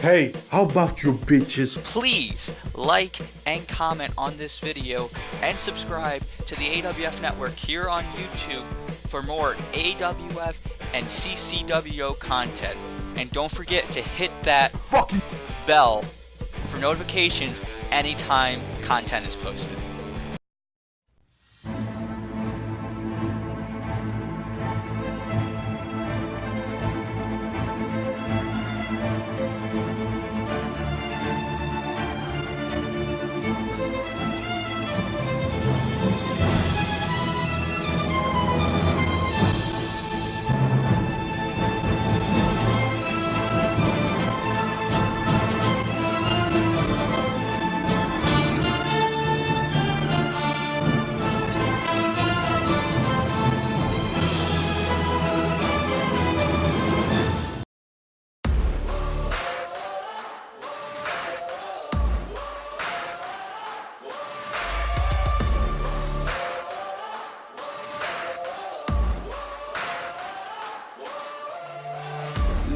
Hey, how about you bitches? Please like and comment on this video and subscribe to the AWF network here on YouTube for more AWF and CCWO content. And don't forget to hit that fucking bell for notifications anytime content is posted.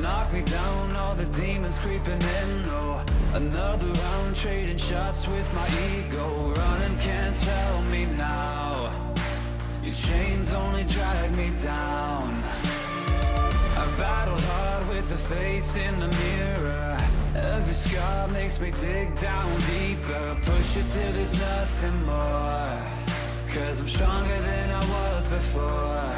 Knock me down, all the demons creeping in. Oh, another round trading shots with my ego. Running can't tell me now. Your chains only drag me down. I've battled hard with the face in the mirror. Every scar makes me dig down deeper. Push it till there's nothing more. Cause I'm stronger than I was before.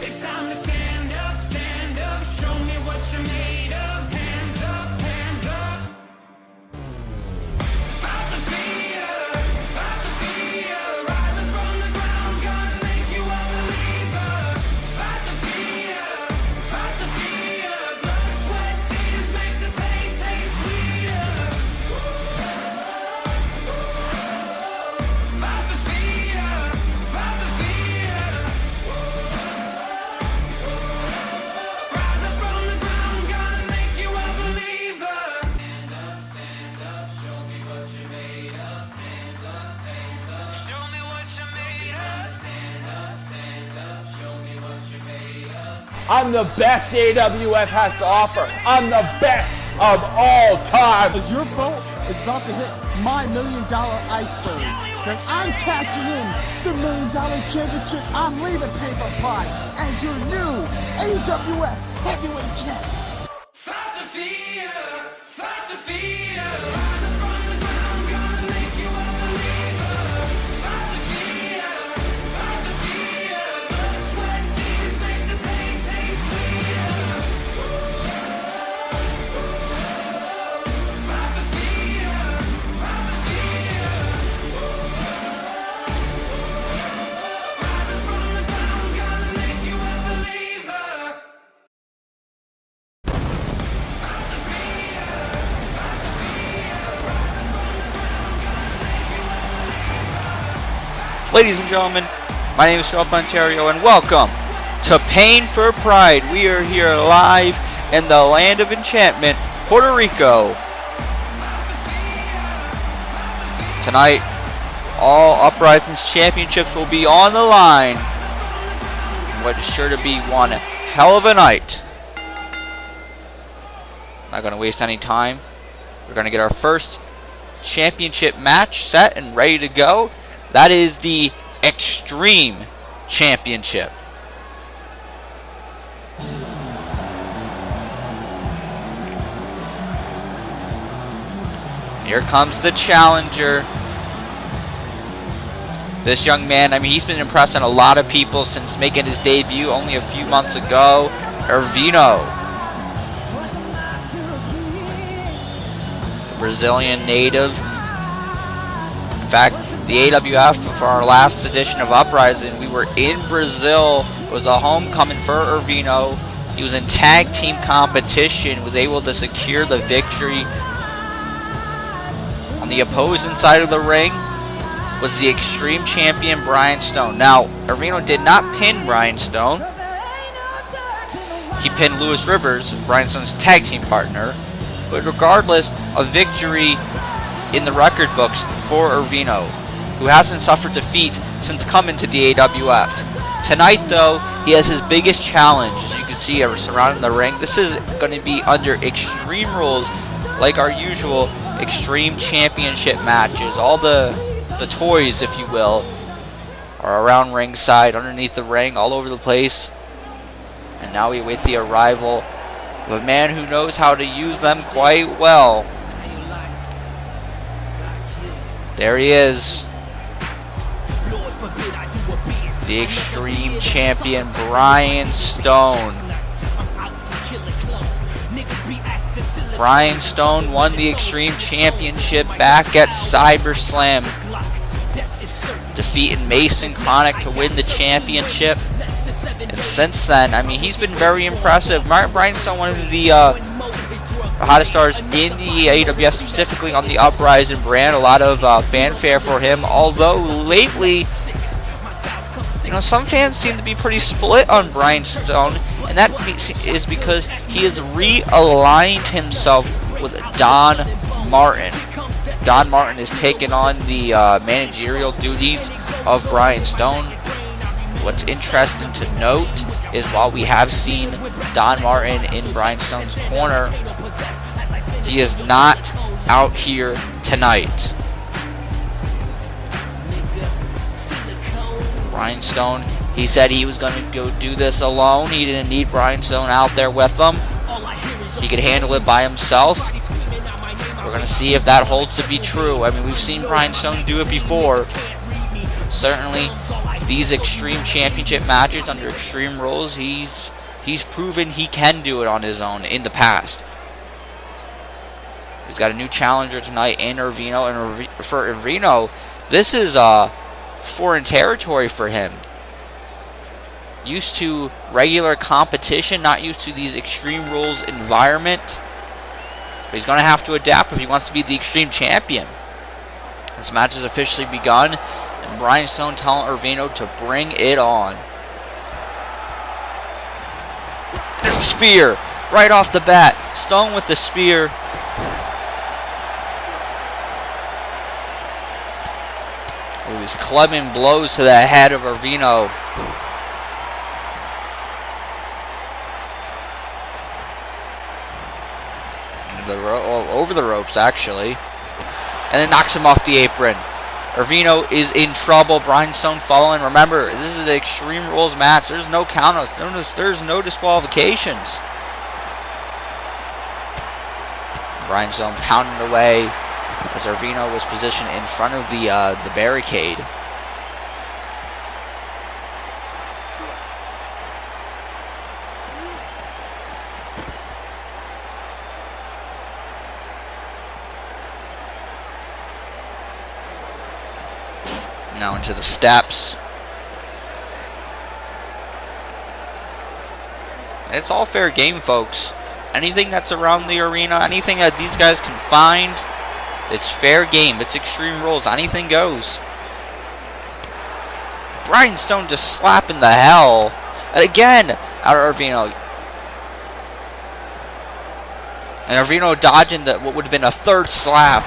It's time to stand up, stand up. Show me what you're made of. Hands up, hands up. Fight the fear, fight the fear. Rising from the ground, gonna make you a believer. Fight the fear, fight the fear. Blood, sweat, tears make the pain taste sweeter. Fight the fear, fight the fear. Rising from the ground, gonna make you a believer. Stand up, show me what you're made of. Hands up, show me what you're made of. Stand up, show me what you're made of. I'm the best AWF has to offer. I'm the best of all time. Because your boat is about to hit my $1 million iceberg. Because I'm cashing in the $1 million championship. I'm leaving Pain For Pride as your new AWF heavyweight champ. Fight the fear, fight the fear. Rising from the ground, gonna make you a believer. Fight the fear, fight the fear. Blood, sweat, tears make the pain taste sweeter. Fight the fear, fight the fear. Rising from the ground, gonna make you a believer. Ladies and gentlemen, my name is Shawn and welcome to Pain For Pride. We are here live in the land of enchantment, Puerto Rico. Tonight, all Uprising's championships will be on the line. What is sure to be one hell of a night. Not going to waste any time. We're going to get our first championship match set and ready to go. That is the Extreme Championship. Here comes the challenger. This young man, I mean, he's been impressing a lot of people since making his debut only a few months ago. Ervino, Brazilian native. In fact, the AWF, for our last edition of Uprising, we were in Brazil. It was a homecoming for Ervino. He was in tag team competition, was able to secure the victory. On the opposing side of the ring was the Extreme Champion, Brian Stone. Now, Ervino did not pin Brian Stone. He pinned Lewis Rivers, Brian Stone's tag team partner. But regardless, a victory in the record books for Ervino, who hasn't suffered defeat since coming to the AWF. Tonight, though, he has his biggest challenge. As you can see surrounding the ring, this is going to be under Extreme Rules like our usual Extreme Championship matches. All the toys, if you will, are around ringside, underneath the ring, all over the place. And now we await the arrival of a man who knows how to use them quite well. There he is. The Extreme Champion, Brian Stone. Brian Stone won the Extreme Championship back at SiberSlam, defeating Mason Kronik to win the championship. And since then, I mean, he's been very impressive. Brian Stone, one of the hottest stars in the AWF, specifically on the Uprising brand. A lot of fanfare for him, although lately, you know, some fans seem to be pretty split on Brian Stone, and that is because he has realigned himself with Don Martin. Don Martin has taken on the managerial duties of Brian Stone. What's interesting to note is while we have seen Don Martin in Brian Stone's corner, he is not out here tonight. Brian Stone, he said he was going to go do this alone. He didn't need Brian Stone out there with him. He could handle it by himself. We're going to see if that holds to be true. I mean, we've seen Brian Stone do it before. Certainly, these Extreme Championship matches under Extreme rules, he's proven he can do it on his own in the past. He's got a new challenger tonight in Ervino, and for Ervino, this is foreign territory for him. Used to regular competition, not used to these Extreme rules environment. But he's going to have to adapt if he wants to be the Extreme Champion. This match has officially begun, and Brian Stone telling Ervino to bring it on. There's a spear right off the bat. Stone with the spear. He was clubbing blows to the head of Ervino. Over the ropes, actually. And it knocks him off the apron. Ervino is in trouble. Brian Stone following. Remember, this is an Extreme Rules match. There's no countouts. There's no disqualifications. Brian Stone pounding away as Ervino was positioned in front of the barricade. Now into the steps. It's all fair game, folks. Anything that's around the arena, anything that these guys can find, it's fair game. It's Extreme Rules. Anything goes. Brian Stone just slapping the hell again out of Ervino. And Ervino dodging what would have been a third slap.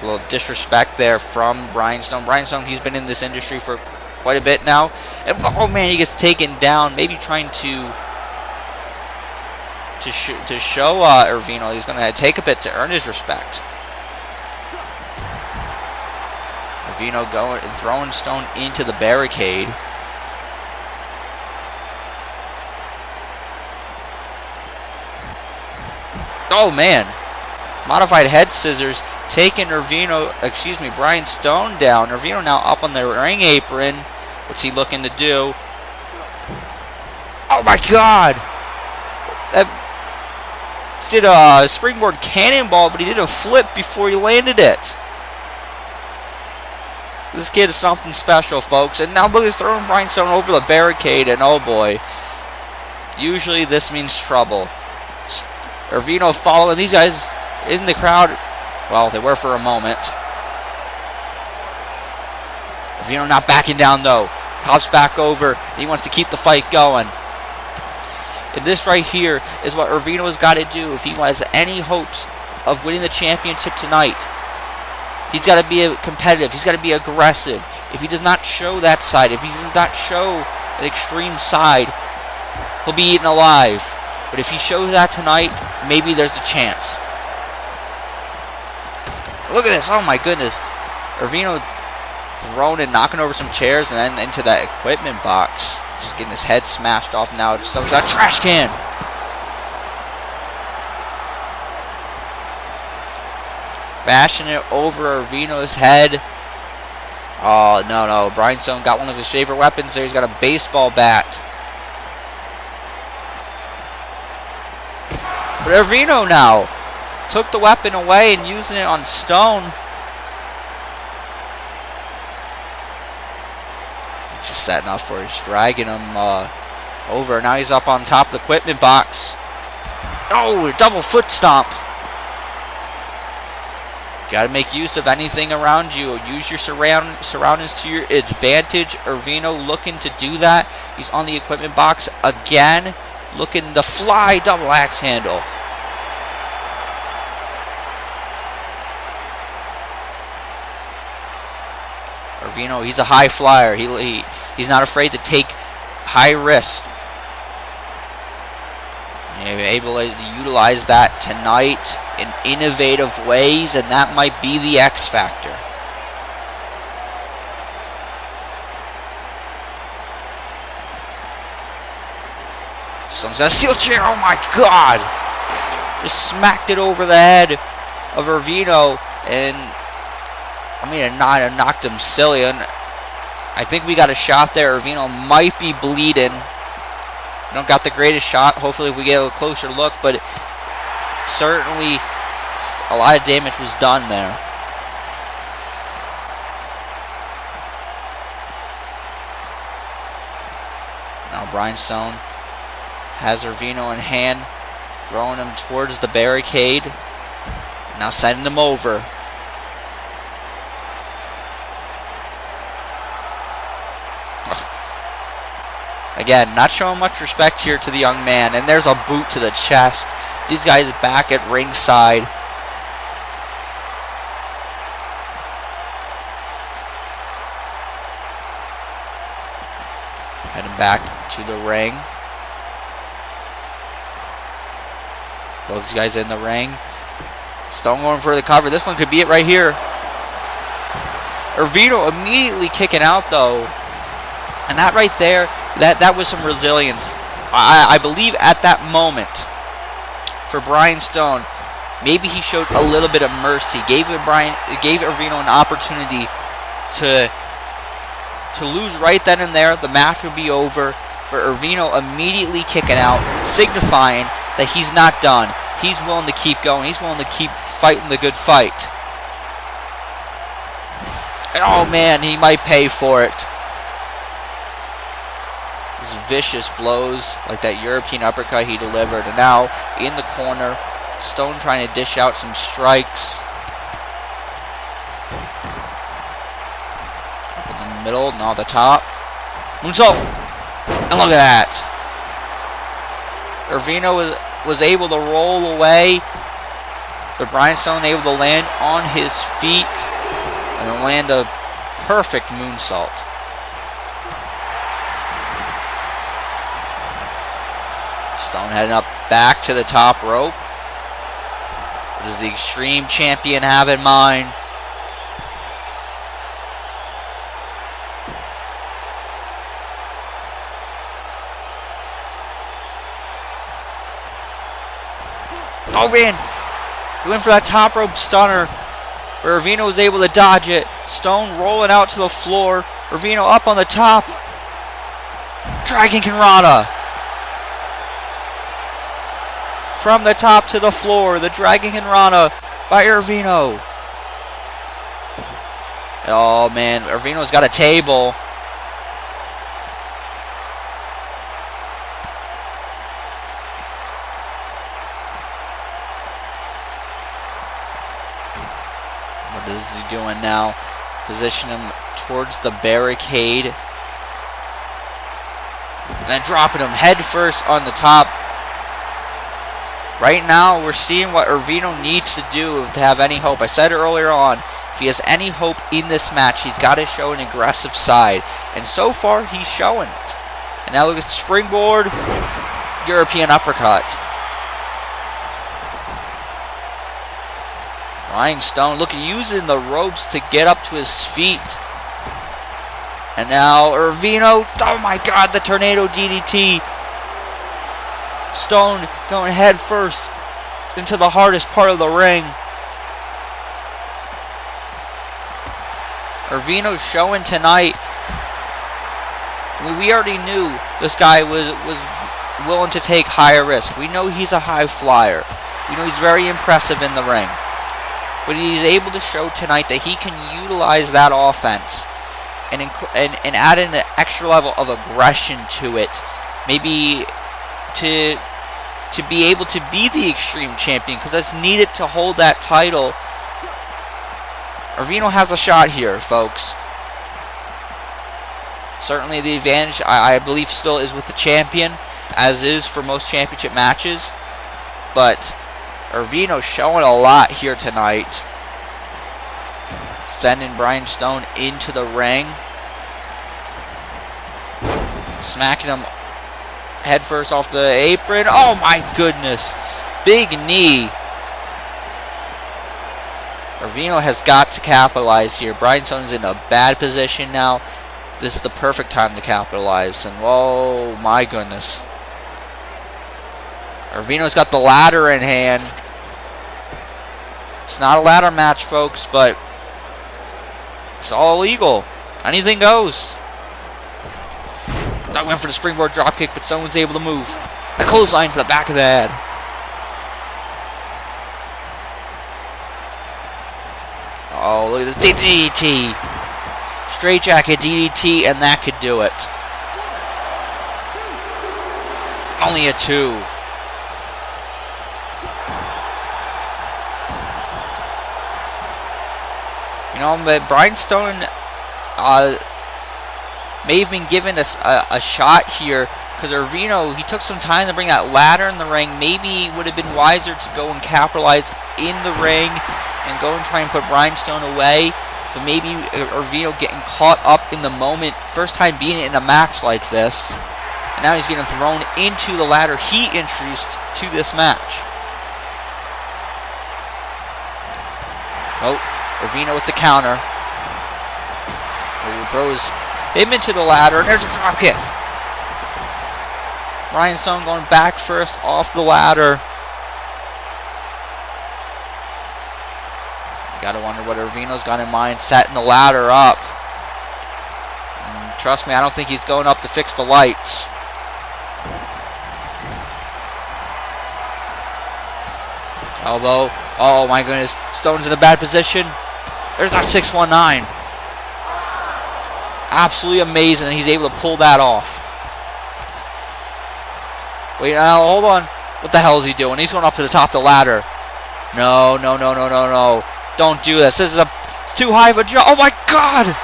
A little disrespect there from Brian Stone. Brian Stone, he's been in this industry for quite a bit now. And oh man, he gets taken down. Maybe trying to show Ervino he's going to take a bit to earn his respect. Ervino going and throwing Stone into the barricade. Oh man, modified head scissors. Taking Brian Stone down. Ervino now up on the ring apron. What's he looking to do? Oh my God! That did a springboard cannonball, but he did a flip before he landed it. This kid is something special, folks. And now look, he's throwing Brian Stone over the barricade, and oh boy. Usually this means trouble. Ervino following these guys in the crowd. Well, they were for a moment. Ervino not backing down, though. Hops back over. He wants to keep the fight going. And this right here is what Ervino has got to do if he has any hopes of winning the championship tonight. He's got to be competitive. He's got to be aggressive. If he does not show that side, if he does not show an extreme side, he'll be eaten alive. But if he shows that tonight, maybe there's a chance. Look at this. Oh, my goodness. Ervino thrown and knocking over some chairs and then into that equipment box. Just getting his head smashed off now. Just throws that trash can. Bashing it over Ervino's head. Oh, no. Brian Stone got one of his favorite weapons there. He's got a baseball bat. But Ervino now took the weapon away and using it on Stone. Just setting up for it. Dragging him over. Now he's up on top of the equipment box. Oh, a double foot stomp. Got to make use of anything around you. Use your surroundings to your advantage. Ervino looking to do that. He's on the equipment box again. Looking to fly double axe handle. Ervino, he's a high flyer. He's not afraid to take high risk. You're able to utilize that tonight in innovative ways, and that might be the X factor. Someone's got a steel chair. Oh my God! Just smacked it over the head of Ervino, and I mean, it knocked him silly. And I think we got a shot there. Ervino might be bleeding. We don't got the greatest shot. Hopefully, if we get a closer look, but certainly a lot of damage was done there. Now Brian Stone has Ervino in hand, throwing him towards the barricade. Now sending him over. Again, not showing much respect here to the young man. And there's a boot to the chest. These guys back at ringside. Heading back to the ring. Those guys in the ring. Stone going for the cover. This one could be it right here. Ervino immediately kicking out though. And that right there, that was some resilience. I believe at that moment for Brian Stone, maybe he showed a little bit of mercy. Gave Ervino an opportunity to lose right then and there. The match would be over. But Ervino immediately kicking out, signifying that he's not done. He's willing to keep going. He's willing to keep fighting the good fight. And oh man, he might pay for it. These vicious blows like that European uppercut he delivered. And now in the corner, Stone trying to dish out some strikes. Up in the middle, now the top. Moonsault. And look at that. Ervino was able to roll away, but Brian Stone able to land on his feet and then land a perfect moonsault. Stone heading up back to the top rope. What does the Extreme Champion have in mind? Oh man, he went for that top rope stunner, but Ervino was able to dodge it. Stone rolling out to the floor. Ervino up on the top. Dragon Conrada. From the top to the floor, the Dragon Conrada by Ervino. Oh man, Ervino's got a table. What is he doing now? Position him towards the barricade. And then dropping him head first on the top. Right now, we're seeing what Ervino needs to do to have any hope. I said it earlier on, if he has any hope in this match, he's got to show an aggressive side. And so far, he's showing it. And now look at the springboard, European uppercut. Brian Stone, look, using the ropes to get up to his feet. And now Ervino, oh my God, the tornado DDT. Stone going head first into the hardest part of the ring. Ervino showing tonight. We already knew this guy was willing to take higher risk. We know he's a high flyer. We know he's very impressive in the ring. But he's able to show tonight that he can utilize that offense and add in an extra level of aggression to it. Maybe to be able to be the Extreme Champion, because that's needed to hold that title. Ervino has a shot here, folks. Certainly the advantage, I believe, still is with the champion, as is for most championship matches. But Ervino showing a lot here tonight. Sending Brian Stone into the ring. Smacking him headfirst off the apron. Oh my goodness. Big knee. Ervino has got to capitalize here. Brian Stone is in a bad position now. This is the perfect time to capitalize. And oh my goodness. Ervino's got the ladder in hand. It's not a ladder match, folks, but it's all legal. Anything goes. I went for the springboard dropkick, but Stone was able to move. A clothesline to the back of the head. Oh, look at this DDT. Straight jacket DDT, and that could do it. Only a 2. You know, but Brian Stone may have been given a shot here, because Ervino, he took some time to bring that ladder in the ring. Maybe it would have been wiser to go and capitalize in the ring and go and try and put Brian Stone away. But maybe Ervino getting caught up in the moment, first time being in a match like this, and now he's getting thrown into the ladder he introduced to this match. Oh, Ervino with the counter. Throws him into the ladder, and there's a drop kick. Brian Stone going back first off the ladder. Gotta wonder what Ervino's got in mind, setting the ladder up. And trust me, I don't think he's going up to fix the lights. Elbow. Oh my goodness. Stone's in a bad position. There's that 619. Absolutely amazing that he's able to pull that off. Wait, now hold on. What the hell is he doing? He's going up to the top of the ladder. No, no, no, no, no, no. Don't do this. This is it's too high of a jump. Oh my God!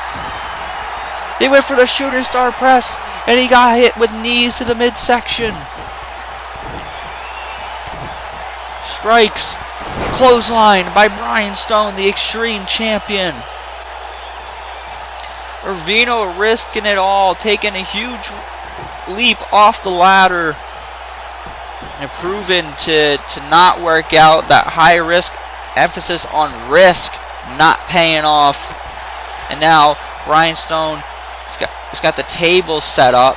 He went for the shooting star press, and he got hit with knees to the midsection. Strikes. Clothesline by Brian Stone, the Extreme Champion. Ervino risking it all, taking a huge leap off the ladder, and proven to not work out. That high risk, emphasis on risk, not paying off. And now Brian Stone has got the table set up.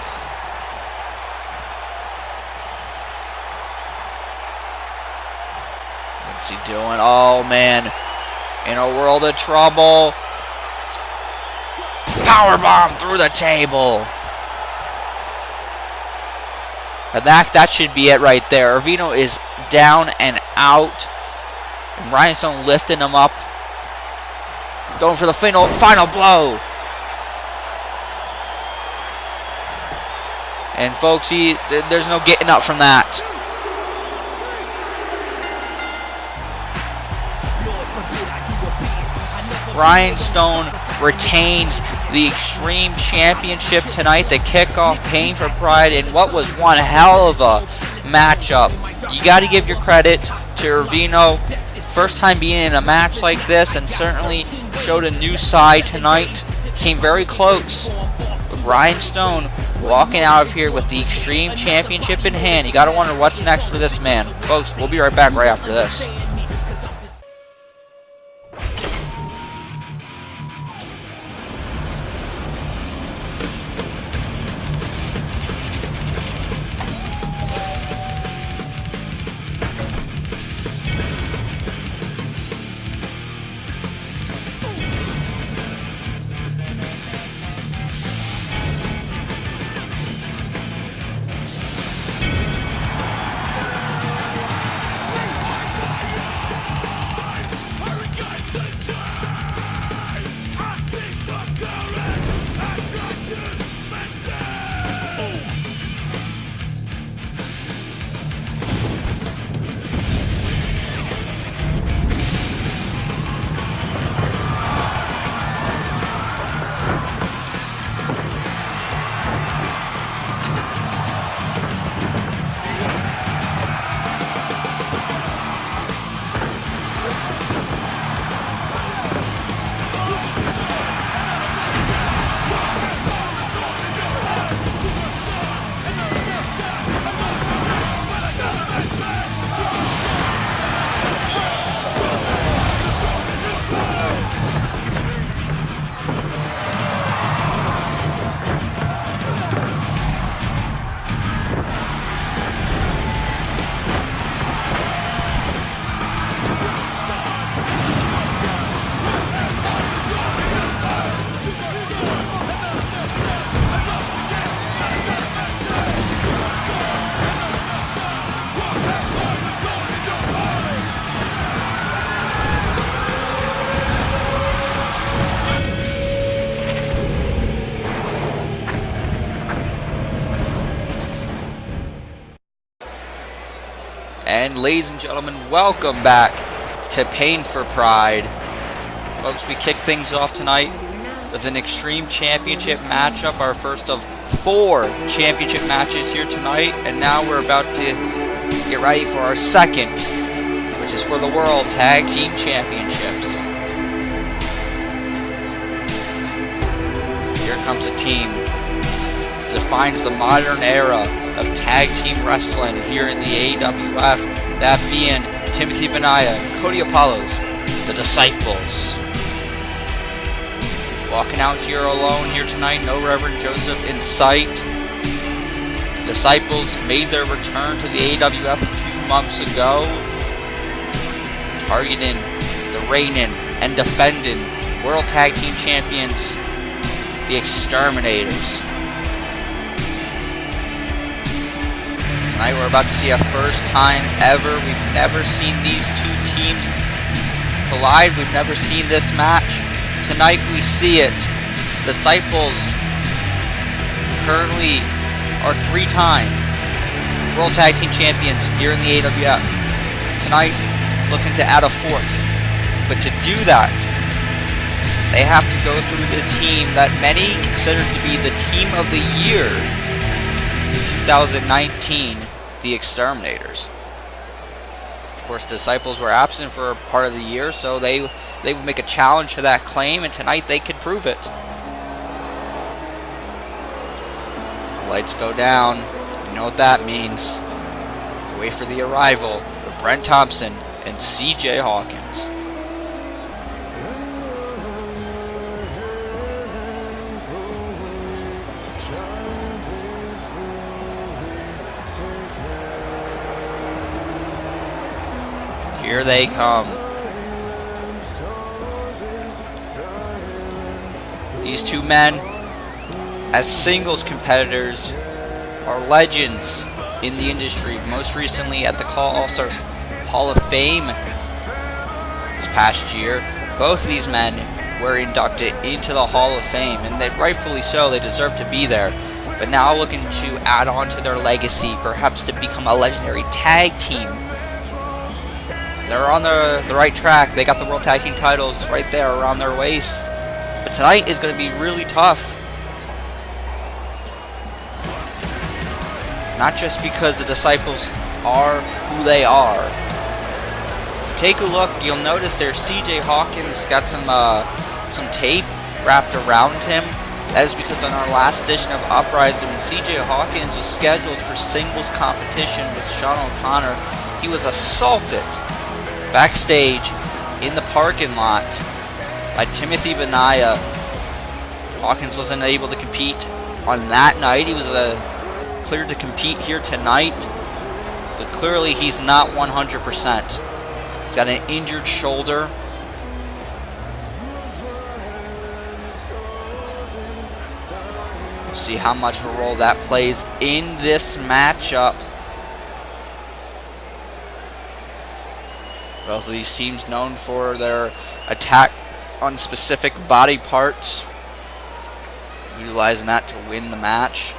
What's he doing? Oh man, in a world of trouble. Powerbomb through the table. And that should be it right there. Ervino is down and out. And Brian Stone lifting him up. Going for the final blow. And folks, there's no getting up from that. Brian Stone retains the Extreme Championship tonight to kick off Pain for Pride in what was one hell of a matchup. You got to give your credit to Ervino. First time being in a match like this, and certainly showed a new side tonight. Came very close. But Brian Stone walking out of here with the Extreme Championship in hand. You got to wonder what's next for this man. Folks, we'll be right back right after this. And ladies and gentlemen, welcome back to Pain for Pride. Folks, we kick things off tonight with an Extreme Championship matchup, our first of 4 championship matches here tonight. And now we're about to get ready for our second, which is for the World Tag Team Championships. Here comes a team that defines the modern era of tag team wrestling here in the AWF, that being Timothy Benaya and Cody Apollos, the Disciples. Walking out here alone here tonight, no Reverend Joseph in sight. The Disciples made their return to the AWF a few months ago, targeting the reigning and defending World Tag Team Champions, the Exterminators. Tonight we're about to see a first time ever. We've never seen these two teams collide. We've never seen this match. Tonight we see it. Disciples, who currently are 3-time World Tag Team Champions here in the AWF. Tonight, looking to add a 4th. But to do that, they have to go through the team that many consider to be the team of the year in 2019, the Exterminators. Of course, Disciples were absent for part of the year, so they would make a challenge to that claim, and tonight they could prove it. Lights go down. You know what that means. Wait for the arrival of Brent Thompson and CJ Hawkins. Here they come. These two men, as singles competitors, are legends in the industry. Most recently at the Call All-Stars Hall of Fame this past year. Both of these men were inducted into the Hall of Fame, and rightfully so, they deserve to be there. But now looking to add on to their legacy, perhaps to become a legendary tag team. They're on the right track. They got the World Tag Team titles right there around their waist. But tonight is going to be really tough. Not just because the Disciples are who they are. Take a look. You'll notice there CJ Hawkins got some tape wrapped around him. That is because on our last edition of Uprising, when CJ Hawkins was scheduled for singles competition with Shawn O'Connor, he was assaulted backstage in the parking lot by Timothy Benaya. Hawkins wasn't able to compete on that night. He was cleared to compete here tonight, but clearly he's not 100%. He's got an injured shoulder. We'll see how much of a role that plays in this matchup. Both of these teams known for their attack on specific body parts, utilizing that to win the match.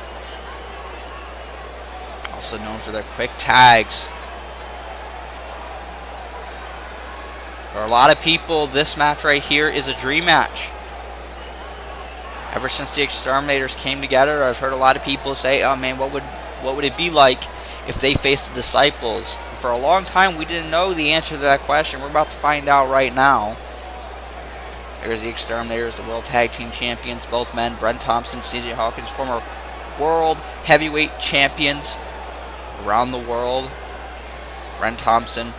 Also known for their quick tags. For a lot of people, this match right here is a dream match. Ever since the Exterminators came together, I've heard a lot of people say, oh man, what would it be like if they faced the Disciples? For a long time, we didn't know the answer to that question. We're about to find out right now. There's the Exterminators, the World Tag Team Champions, both men, Brent Thompson, CJ Hawkins, former World Heavyweight Champions around the world. Brent Thompson,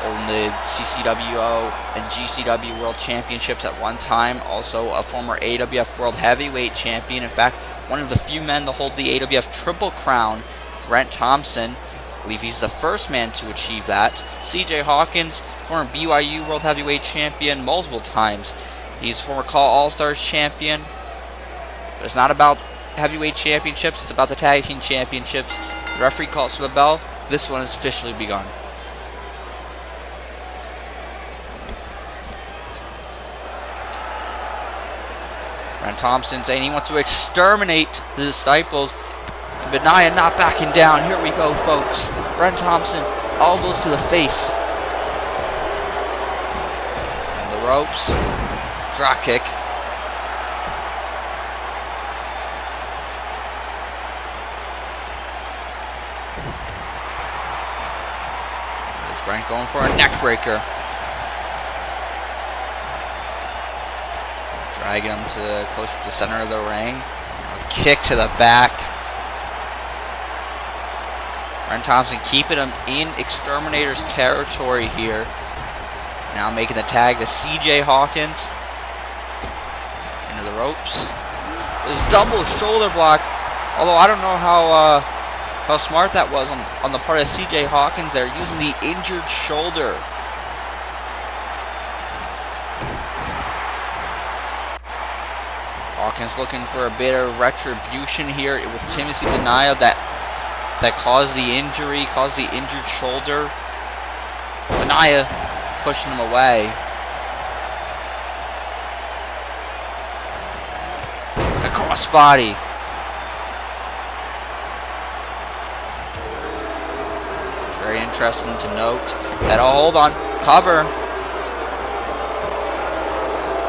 holding the CCWO and GCW World Championships at one time. Also a former AWF World Heavyweight Champion. In fact, one of the few men to hold the AWF Triple Crown, Brent Thompson. I believe he's the first man to achieve that. CJ Hawkins, former BYU World Heavyweight Champion multiple times. He's former Call All-Stars Champion. But it's not about heavyweight championships, it's about the tag team championships. The referee calls for the bell. This one has officially begun. Brent Thompson saying he wants to exterminate the Disciples. Benaya not backing down. Here we go, folks. Brent Thompson, elbows to the face. And the ropes. Drop kick. There's Brent going for a neck breaker. Dragging him to closer to the center of the ring. A kick to the back. Brent Thompson keeping him in Exterminators territory here. Now making the tag to CJ Hawkins. Into the ropes. This double shoulder block. Although I don't know how smart that was on the part of CJ Hawkins there, using the injured shoulder. Hawkins looking for a bit of retribution here with Timothy Benaya that caused the injury, caused the injured shoulder. Benaya pushing him away. A crossbody. It's very interesting to note that, oh, hold on, cover.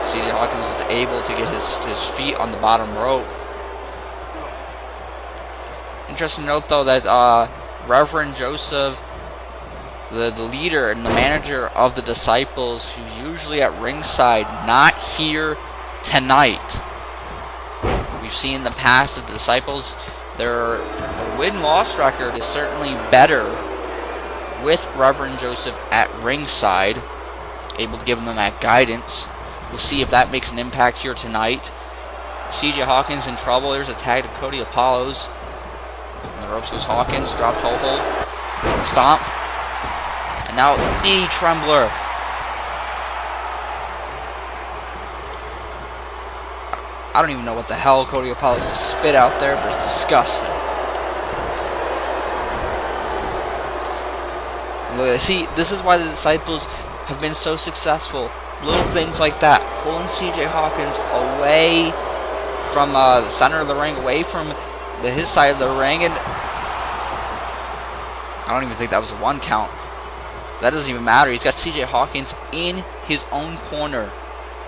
CJ Hawkins is able to get his feet on the bottom rope. Interesting to note, though, that Reverend Joseph, the leader and the manager of the Disciples, who's usually at ringside, not here tonight. We've seen in the past that the Disciples, their win-loss record is certainly better with Reverend Joseph at ringside, able to give them that guidance. We'll see if that makes an impact here tonight. CJ Hawkins in trouble. There's a tag to Cody Apollos. And the ropes goes Hawkins. Drop toe hold. Stomp. And now knee trembler. I don't even know what the hell Cody Apollos just spit out there, but it's disgusting. See, this is why the Disciples have been so successful. Little things like that, pulling CJ Hawkins away from the center of the ring, away from his side of the ring, and I don't even think that was a 1 count. That doesn't even matter. He's got CJ Hawkins in his own corner,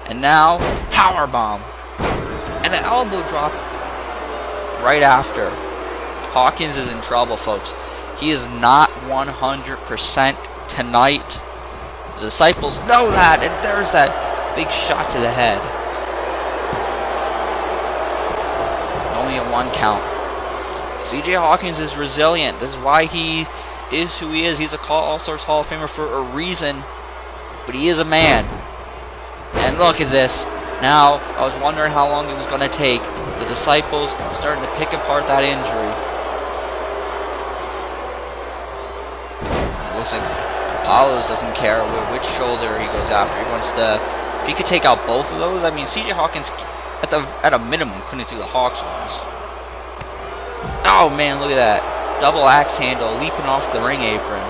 and now power bomb and the elbow drop right after. Hawkins is in trouble, folks. He is not 100% tonight. The Disciples know that, and there's that big shot to the head. Only a 1 count. CJ Hawkins is resilient. This is why he is who he is. He's a All-Stars Hall of Famer for a reason, but he is a man. And look at this. Now, I was wondering how long it was going to take. The Disciples starting to pick apart that injury. It looks like Apollos doesn't care which shoulder he goes after. He wants to, if he could take out both of those, I mean, CJ Hawkins at a minimum couldn't do the Hawks ones. Oh man, look at that. Double axe handle leaping off the ring apron.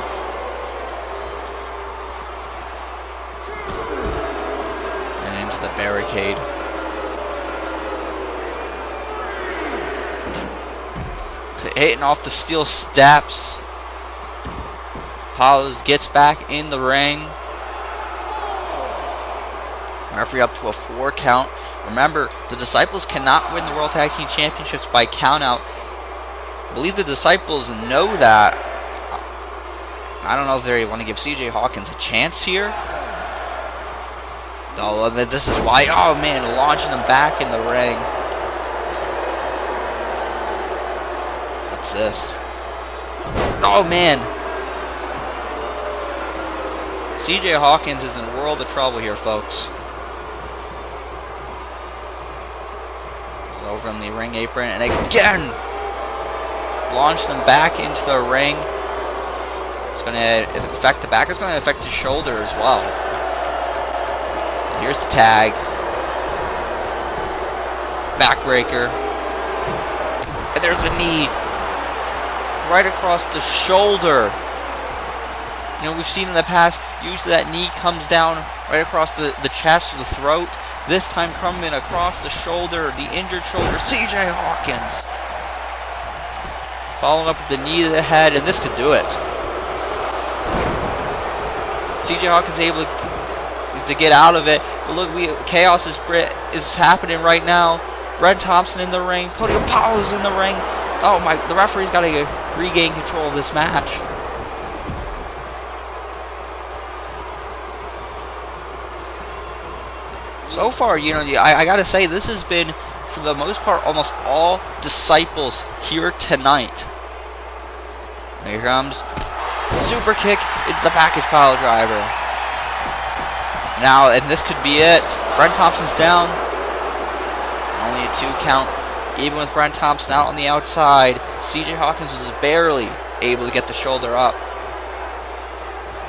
And into the barricade. Hitting off the steel steps. Apollos gets back in the ring. Referee up to a 4 count. Remember, the Disciples cannot win the World Tag Team Championships by countout. I believe the Disciples know that. I don't know if they want to give CJ Hawkins a chance here. Oh, this is why. Oh man, launching him back in the ring. What's this? Oh man. CJ Hawkins is in a world of trouble here, folks. He's over on the ring apron, and again, launch them back into the ring. It's going to affect the back. It's going to affect his shoulder as well. And here's the tag. Backbreaker. And there's a knee right across the shoulder. You know, we've seen in the past, usually that knee comes down right across the chest or the throat. This time coming across the shoulder, the injured shoulder, CJ Hawkins. Following up with the knee to the head, and this could do it. CJ Hawkins able to get out of it. But look, chaos is happening right now. Brent Thompson in the ring. Cody Apollo's in the ring. Oh my, the referee's got to regain control of this match. So far, you know, I gotta say, this has been, for the most part, almost all disciples here tonight. Here comes super kick into the package pile driver. Now, and this could be it. Brent Thompson's down. Only a 2 count. Even with Brent Thompson out on the outside, CJ Hawkins was barely able to get the shoulder up.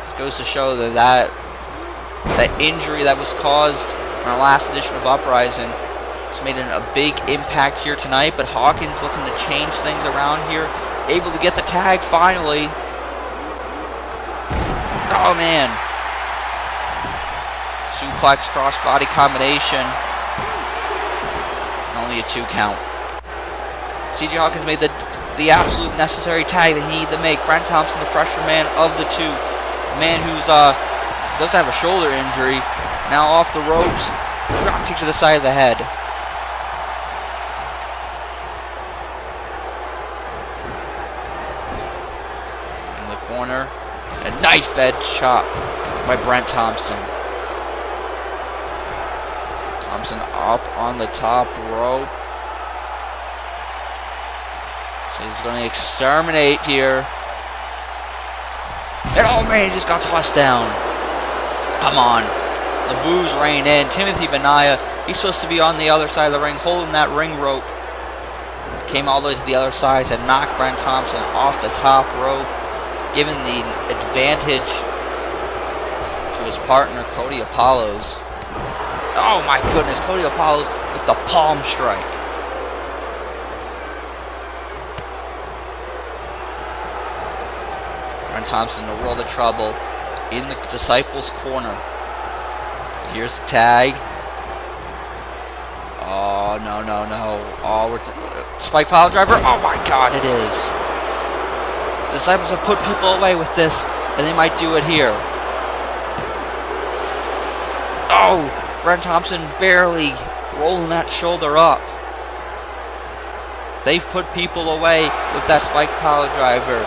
This goes to show that injury that was caused in our last edition of Uprising has made a big impact here tonight. But Hawkins looking to change things around here. Able to get the tag finally. Oh man. Suplex crossbody combination. Only a 2 count. CJ Hawkins made the absolute necessary tag that he needed to make. Brent Thompson, the fresher man of the two. Man who's doesn't have a shoulder injury. Now off the ropes. Drop kick to the side of the head. In the corner. A knife edge chop by Brent Thompson. Thompson up on the top rope. So he's going to exterminate here. And oh man, he just got tossed down. Come on. The boos rain in. Timothy Benaya, he's supposed to be on the other side of the ring, holding that ring rope. Came all the way to the other side to knock Brent Thompson off the top rope, giving the advantage to his partner, Cody Apollos. Oh my goodness, Cody Apollos with the palm strike. Brent Thompson in a world of trouble in the Disciples' corner. Here's the tag. Oh, no, no, no. Oh, we're spike pile driver. Oh my god, it is. The Disciples have put people away with this, and they might do it here. Oh, Brent Thompson barely rolling that shoulder up. They've put people away with that spike pile driver.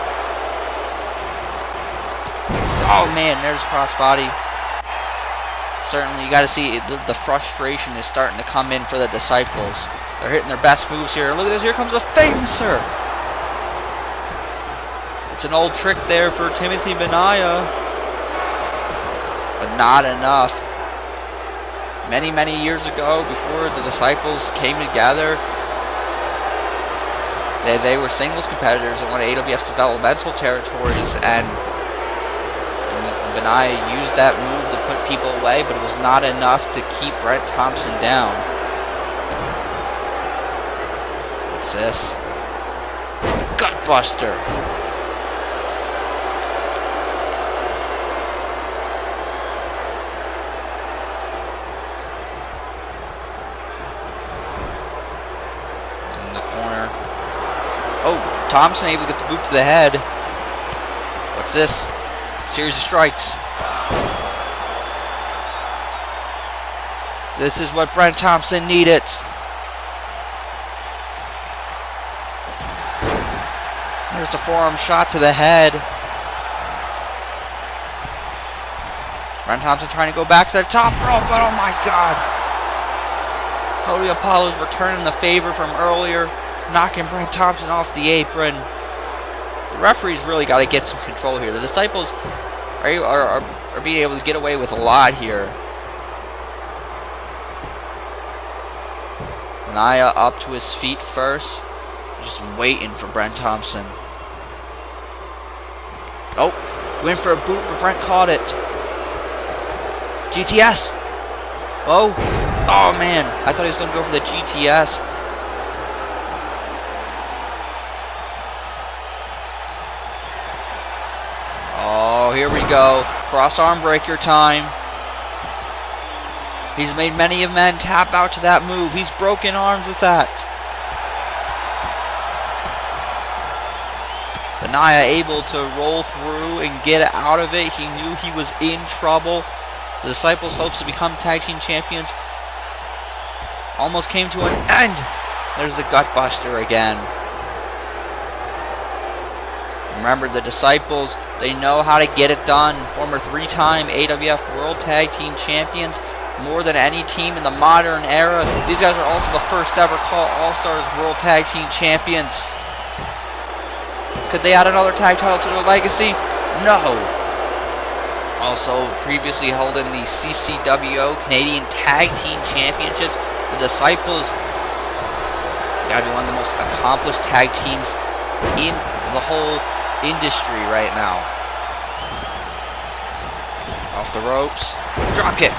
Oh man, there's crossbody. Certainly, you got to see the frustration is starting to come in for the Disciples. They're hitting their best moves here. Look at this, here comes a Famouser. It's an old trick there for Timothy Benaya, but not enough. Many, many years ago, before the Disciples came together, they were singles competitors in one of AWF's developmental territories, and Benaya used that move to put people away, but it was not enough to keep Brent Thompson down. What's this? Gutbuster. In the corner. Oh, Thompson able to get the boot to the head. What's this? Series of strikes. This is what Brent Thompson needed. There's a forearm shot to the head. Brent Thompson trying to go back to the top rope, but oh my god. Cody Apollos returning the favor from earlier, knocking Brent Thompson off the apron. The referee's really got to get some control here. The Disciples are being able to get away with a lot here. Benaya up to his feet first. Just waiting for Brent Thompson. Oh, went for a boot, but Brent caught it. GTS. Oh, oh man. I thought he was going to go for the GTS. Oh, here we go. Cross arm breaker time. He's made many of men tap out to that move. He's broken arms with that. Benaya able to roll through and get out of it. He knew he was in trouble. The Disciples' hopes to become tag team champions almost came to an end. There's the Gutbuster again. Remember, the Disciples, they know how to get it done. Former 3-time AWF World Tag Team Champions, more than any team in the modern era. These guys are also the first ever Call All-Stars World Tag Team Champions. Could they add another tag title to their legacy? No. Also, previously holding the CCWO Canadian Tag Team Championships, the Disciples gotta be one of the most accomplished tag teams in the whole industry right now. Off the ropes, drop kick.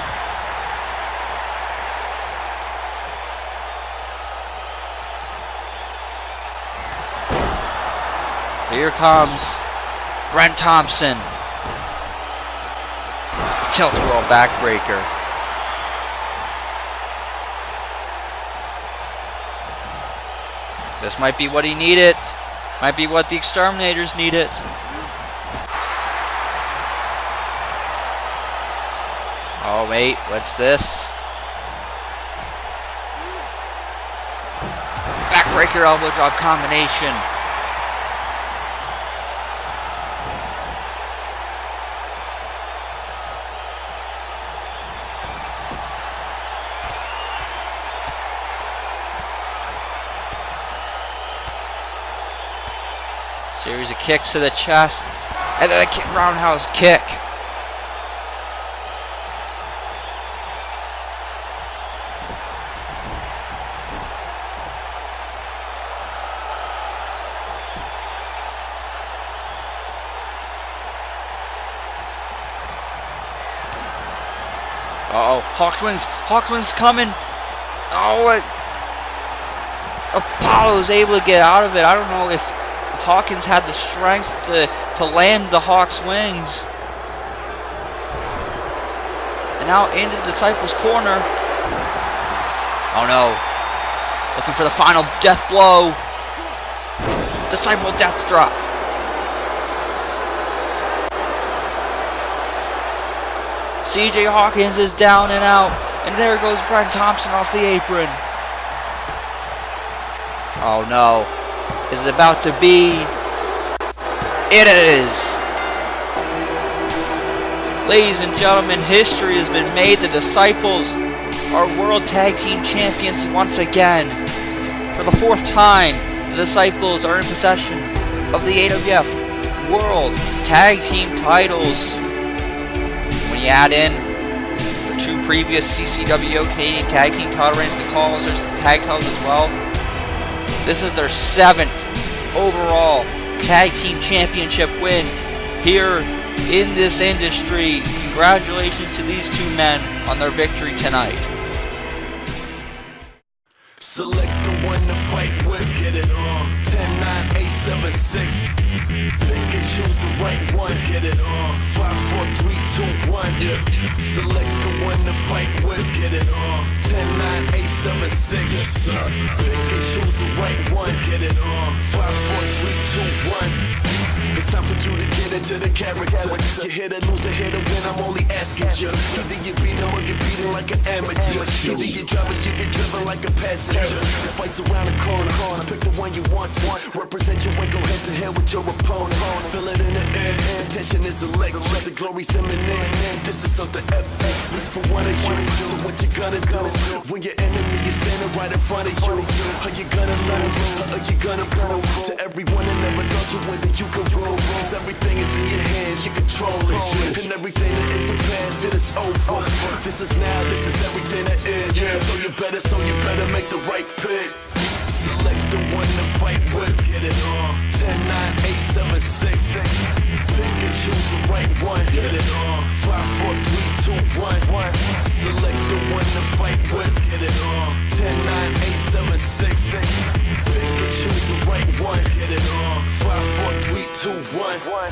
Here comes Brent Thompson. Tilt-a-whirl backbreaker. This might be what he needed. Might be what the Exterminators needed. Oh wait, what's this? Backbreaker elbow drop combination. Series of kicks to the chest, and then a roundhouse kick. Uh-oh, Hawkswing's coming. Oh, Apollo's able to get out of it. I don't know if Hawkins had the strength to land the Hawk's wings. And now into the Disciples' corner. Oh no. Looking for the final death blow. Disciple death drop. CJ Hawkins is down and out. And there goes Brent Thompson off the apron. Oh no. Is it about to be? It is! Ladies and gentlemen, history has been made. The Disciples are World Tag Team Champions once again. For the 4th time, the Disciples are in possession of the AWF World Tag Team titles. When you add in the 2 previous CCWO Canadian Tag Team title reigns, the calls, there's tag titles as well. This is their 7th overall Tag Team Championship win here in this industry. Congratulations to these 2 men on their victory tonight. Select the one to fight with, get it on. 10, 9, 8, 7, 6. Pick and choose the right one, get it on. 5, 4, 3, 2, 1. Yeah. Select the one to fight with, get it on. 10, 9, 8, 7, 6. Yes, sir. Pick and choose the right one, get it on. 5, 4, 3, 2, 1. It's time for you to get into the character. You hit or lose, a hit or win, I'm only asking you. Either you beat him or you beat him like an amateur. Either you drive or you get driven like a passenger. The fight's around the corner, so pick the one you want to. Represent your way, go head to head with your opponent. Feel it in the air, tension is electric. The glory's imminent, this is something epic. At least for one of you, so what you gonna do? When your enemy is standing right in front of you, are you gonna lose, or are you gonna prove to everyone that never thought you win that you can rule? Cause everything is in your hands, you control it. And everything that is the past, it is over. This is now, this is everything that is. So you better make the right pick. Select the one to fight with, get it on. 10, 9, 8, 7, 6. Pick and choose the right one, get it on. 5, 4, 3, 2, 1. Select the one to fight with, get it on. 10, 9, 8, 7, 6. Pick and choose the right one, get it on. 5, 4, 3, 2, 1.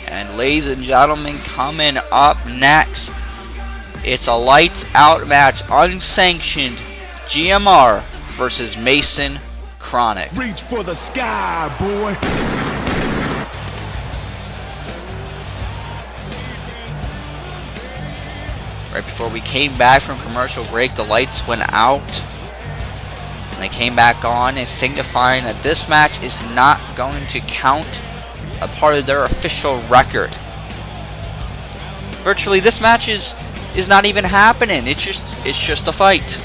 And Ladies and gentlemen, coming up next, it's a lights out match, unsanctioned, GMR versus Mason Kronik. Reach for the sky, boy. Right before we came back from commercial break, the lights went out. And they came back on, and signifying that this match is not going to count a part of their official record. Virtually, this match is not even happening. It's just a fight.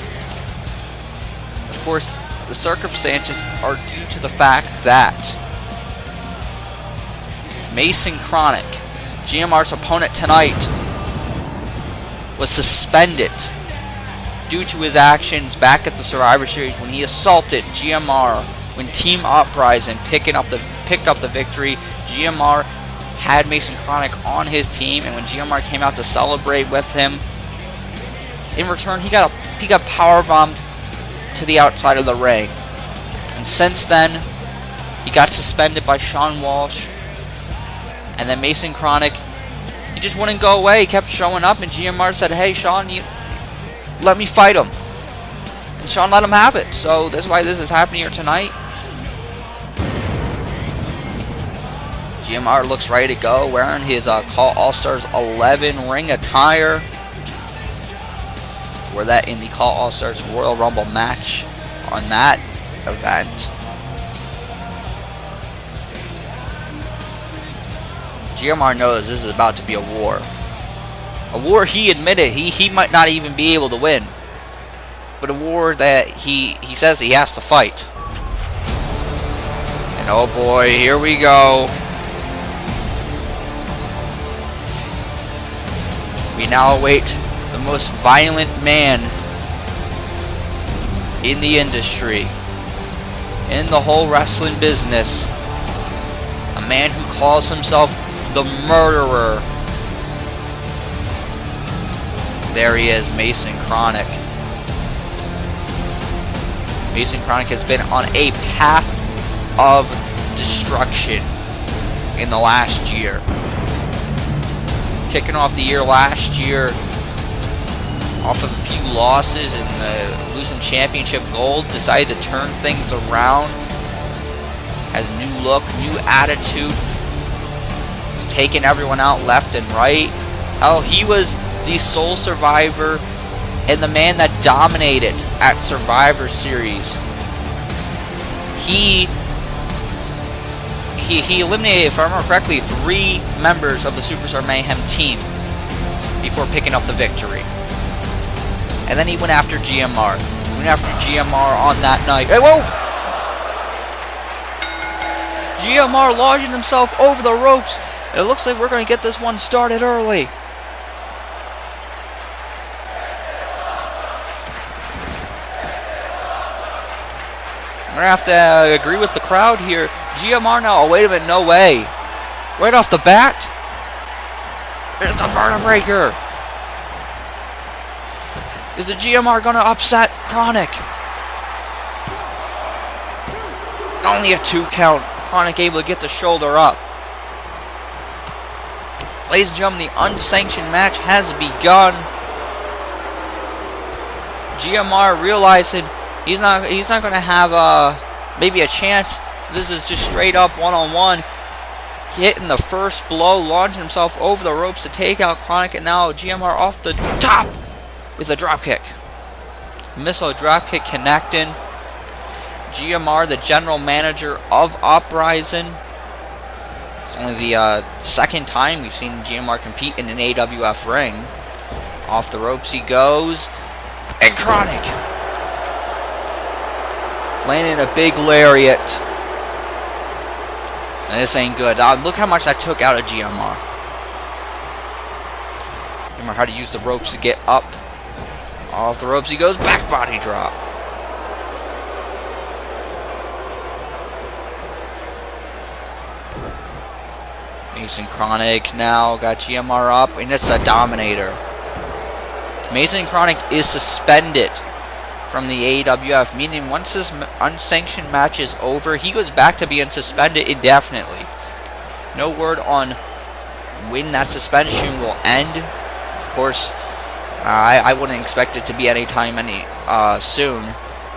Of course, the circumstances are due to the fact that Mason Kronik, GMR's opponent tonight, was suspended due to his actions back at the Survivor Series when he assaulted GMR when Team Uprising picked up the victory. GMR had Mason Kronik on his team, and when GMR came out to celebrate with him, in return he got powerbombed to the outside of the ring. And since then, he got suspended by Shawn Walsh, and then Mason Kronik, he just wouldn't go away. He kept showing up, and GMR said, "Hey, Shawn, you let me fight him." And Shawn let him have it. So that's why this is happening here tonight. GMR looks ready to go, wearing his Call All-Stars 11 ring attire. Wore that in the Call All-Stars Royal Rumble match on that event. GMR knows this is about to be a war. A war he admitted he might not even be able to win. But a war that he says he has to fight. And oh boy, here we go. We now await the most violent man in the industry, in the whole wrestling business. A man who calls himself the Murderer. There he is, Mason Kronik. Mason Kronik has been on a path of destruction in the last year. Kicking off the year last year off of a few losses and losing championship gold, decided to turn things around. Had a new look, new attitude. Taking everyone out left and right. Hell, he was the sole survivor and the man that dominated at Survivor Series. He eliminated, if I remember correctly, 3 members of the Superstar Mayhem team before picking up the victory. And then he went after GMR. He went after GMR on that night. Hey, whoa! GMR launching himself over the ropes. It looks like we're going to get this one started early. I'm going to have to agree with the crowd here. GMR now. Oh, wait a minute. No way. Right off the bat. It's the vertebraker. Is the GMR going to upset Kronik? Only a 2 count. Kronik able to get the shoulder up. Ladies and gentlemen, the unsanctioned match has begun. GMR realizing he's not going to have maybe a chance. This is just straight up one-on-one. Hitting the first blow, launching himself over the ropes to take out Kronik, and now GMR off the top with a dropkick. Missile dropkick connecting. GMR, the general manager of Uprising. It's only the second time we've seen GMR compete in an AWF ring. Off the ropes he goes. And Kronik landing a big lariat. And this ain't good. Look how much that took out of GMR. GMR had to use the ropes to get up. Off the ropes he goes. Back body drop. Mason Kronik now got GMR up, and it's a Dominator. Mason Kronik is suspended from the AWF, meaning once this unsanctioned match is over, he goes back to being suspended indefinitely. No word on when that suspension will end. Of course, I wouldn't expect it to be anytime soon,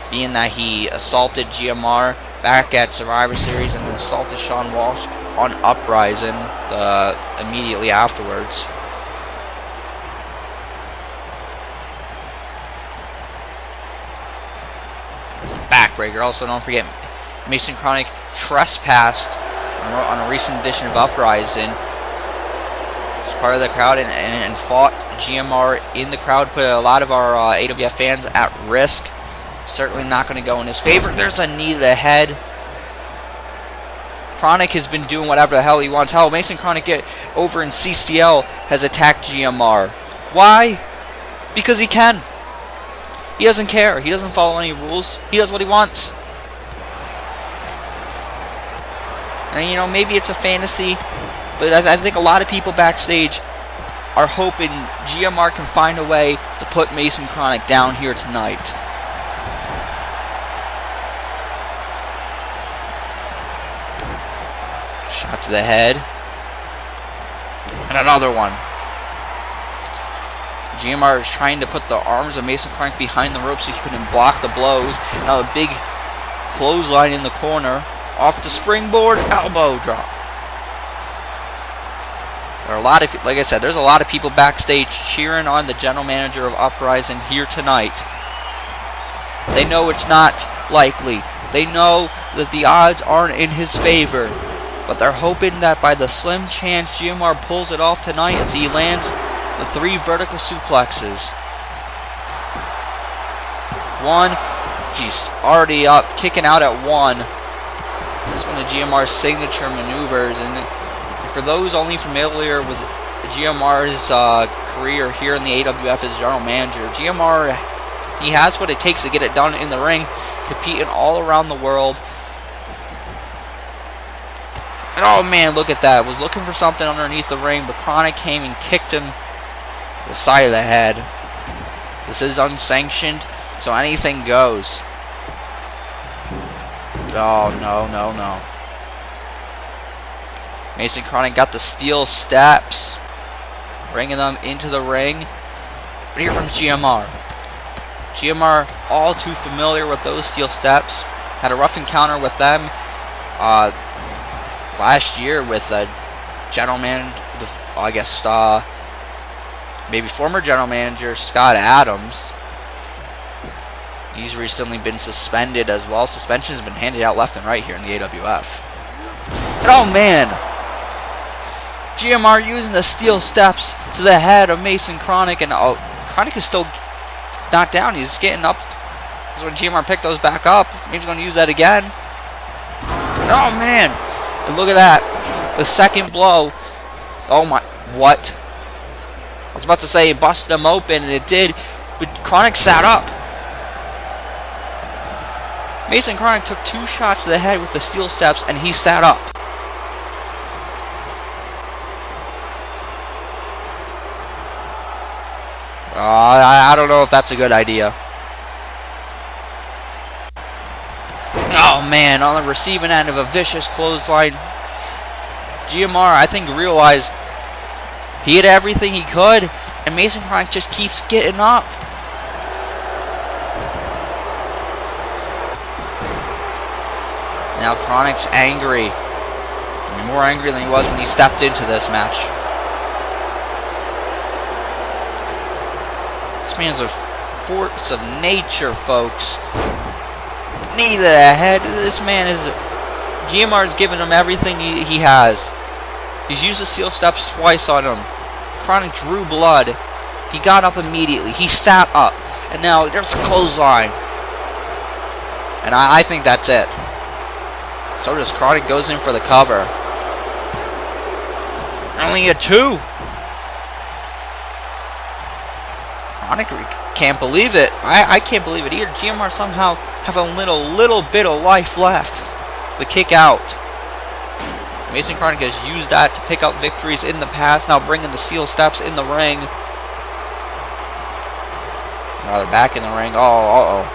being that he assaulted GMR back at Survivor Series and then assaulted Shawn Walsh on Uprising immediately afterwards. There's a backbreaker. Also, don't forget, Mason Kronik trespassed on a recent edition of Uprising. He's part of the crowd and fought GMR in the crowd, put a lot of our AWF fans at risk. Certainly not going to go in his favor. There's a knee to the head. Kronik has been doing whatever the hell he wants. Hell, Mason Kronik over in CCL has attacked GMR. Why? Because he can. He doesn't care. He doesn't follow any rules. He does what he wants. And, you know, maybe it's a fantasy, but I think a lot of people backstage are hoping GMR can find a way to put Mason Kronik down here tonight. Shot to the head. And another one. GMR is trying to put the arms of Mason Kronik behind the rope so he couldn't block the blows. Now a big clothesline in the corner. Off the springboard, elbow drop. There are a lot of, like I said, there's a lot of people backstage cheering on the general manager of Uprising here tonight. They know it's not likely. They know that the odds aren't in his favor. But they're hoping that by the slim chance GMR pulls it off tonight as he lands the 3 vertical suplexes. One, geez, already up, kicking out at 1. It's one of GMR's signature maneuvers, and for those only familiar with GMR's career here in the AWF as general manager, GMR, he has what it takes to get it done in the ring, competing all around the world. And oh man, look at that. Was looking for something underneath the ring, but Kronik came and kicked him the side of the head. This is unsanctioned, so anything goes. Oh, no, no, no. Mason Kronik got the steel steps, bringing them into the ring. But here comes GMR. GMR, all too familiar with those steel steps. Had a rough encounter with them last year with general manager, I guess, maybe former general manager Scott Adams. He's recently been suspended as well. Suspensions have been handed out left and right here in the AWF. And oh man! GMR using the steel steps to the head of Mason Kronik, and oh, Kronik is still not down. He's getting up. That's when GMR picked those back up. Maybe he's going to use that again. Oh man! And look at that. The second blow. Oh my, what? I was about to say it busted him open, and it did, but Kronik sat up. Mason Kronik took 2 shots to the head with the steel steps, and he sat up. I don't know if that's a good idea. Oh man, on the receiving end of a vicious clothesline, GMR, I think, realized he had everything he could, and Mason Kronik just keeps getting up. Now Kronik's angry. I mean, more angry than he was when he stepped into this match. This man's a force of nature, folks. Knee to the head. This man is... GMR's given him everything he has. He's used the steel steps twice on him. Kronik drew blood. He got up immediately. He sat up. And now there's a clothesline. And I think that's it. So does Kronik, goes in for the cover. Only a 2. Kronik can't believe it. I can't believe it either. GMR somehow have a little bit of life left. The kick out. Mason Kronik has used that to pick up victories in the past. Now bringing the steel steps in the ring. Now they're back in the ring. Oh, uh-oh.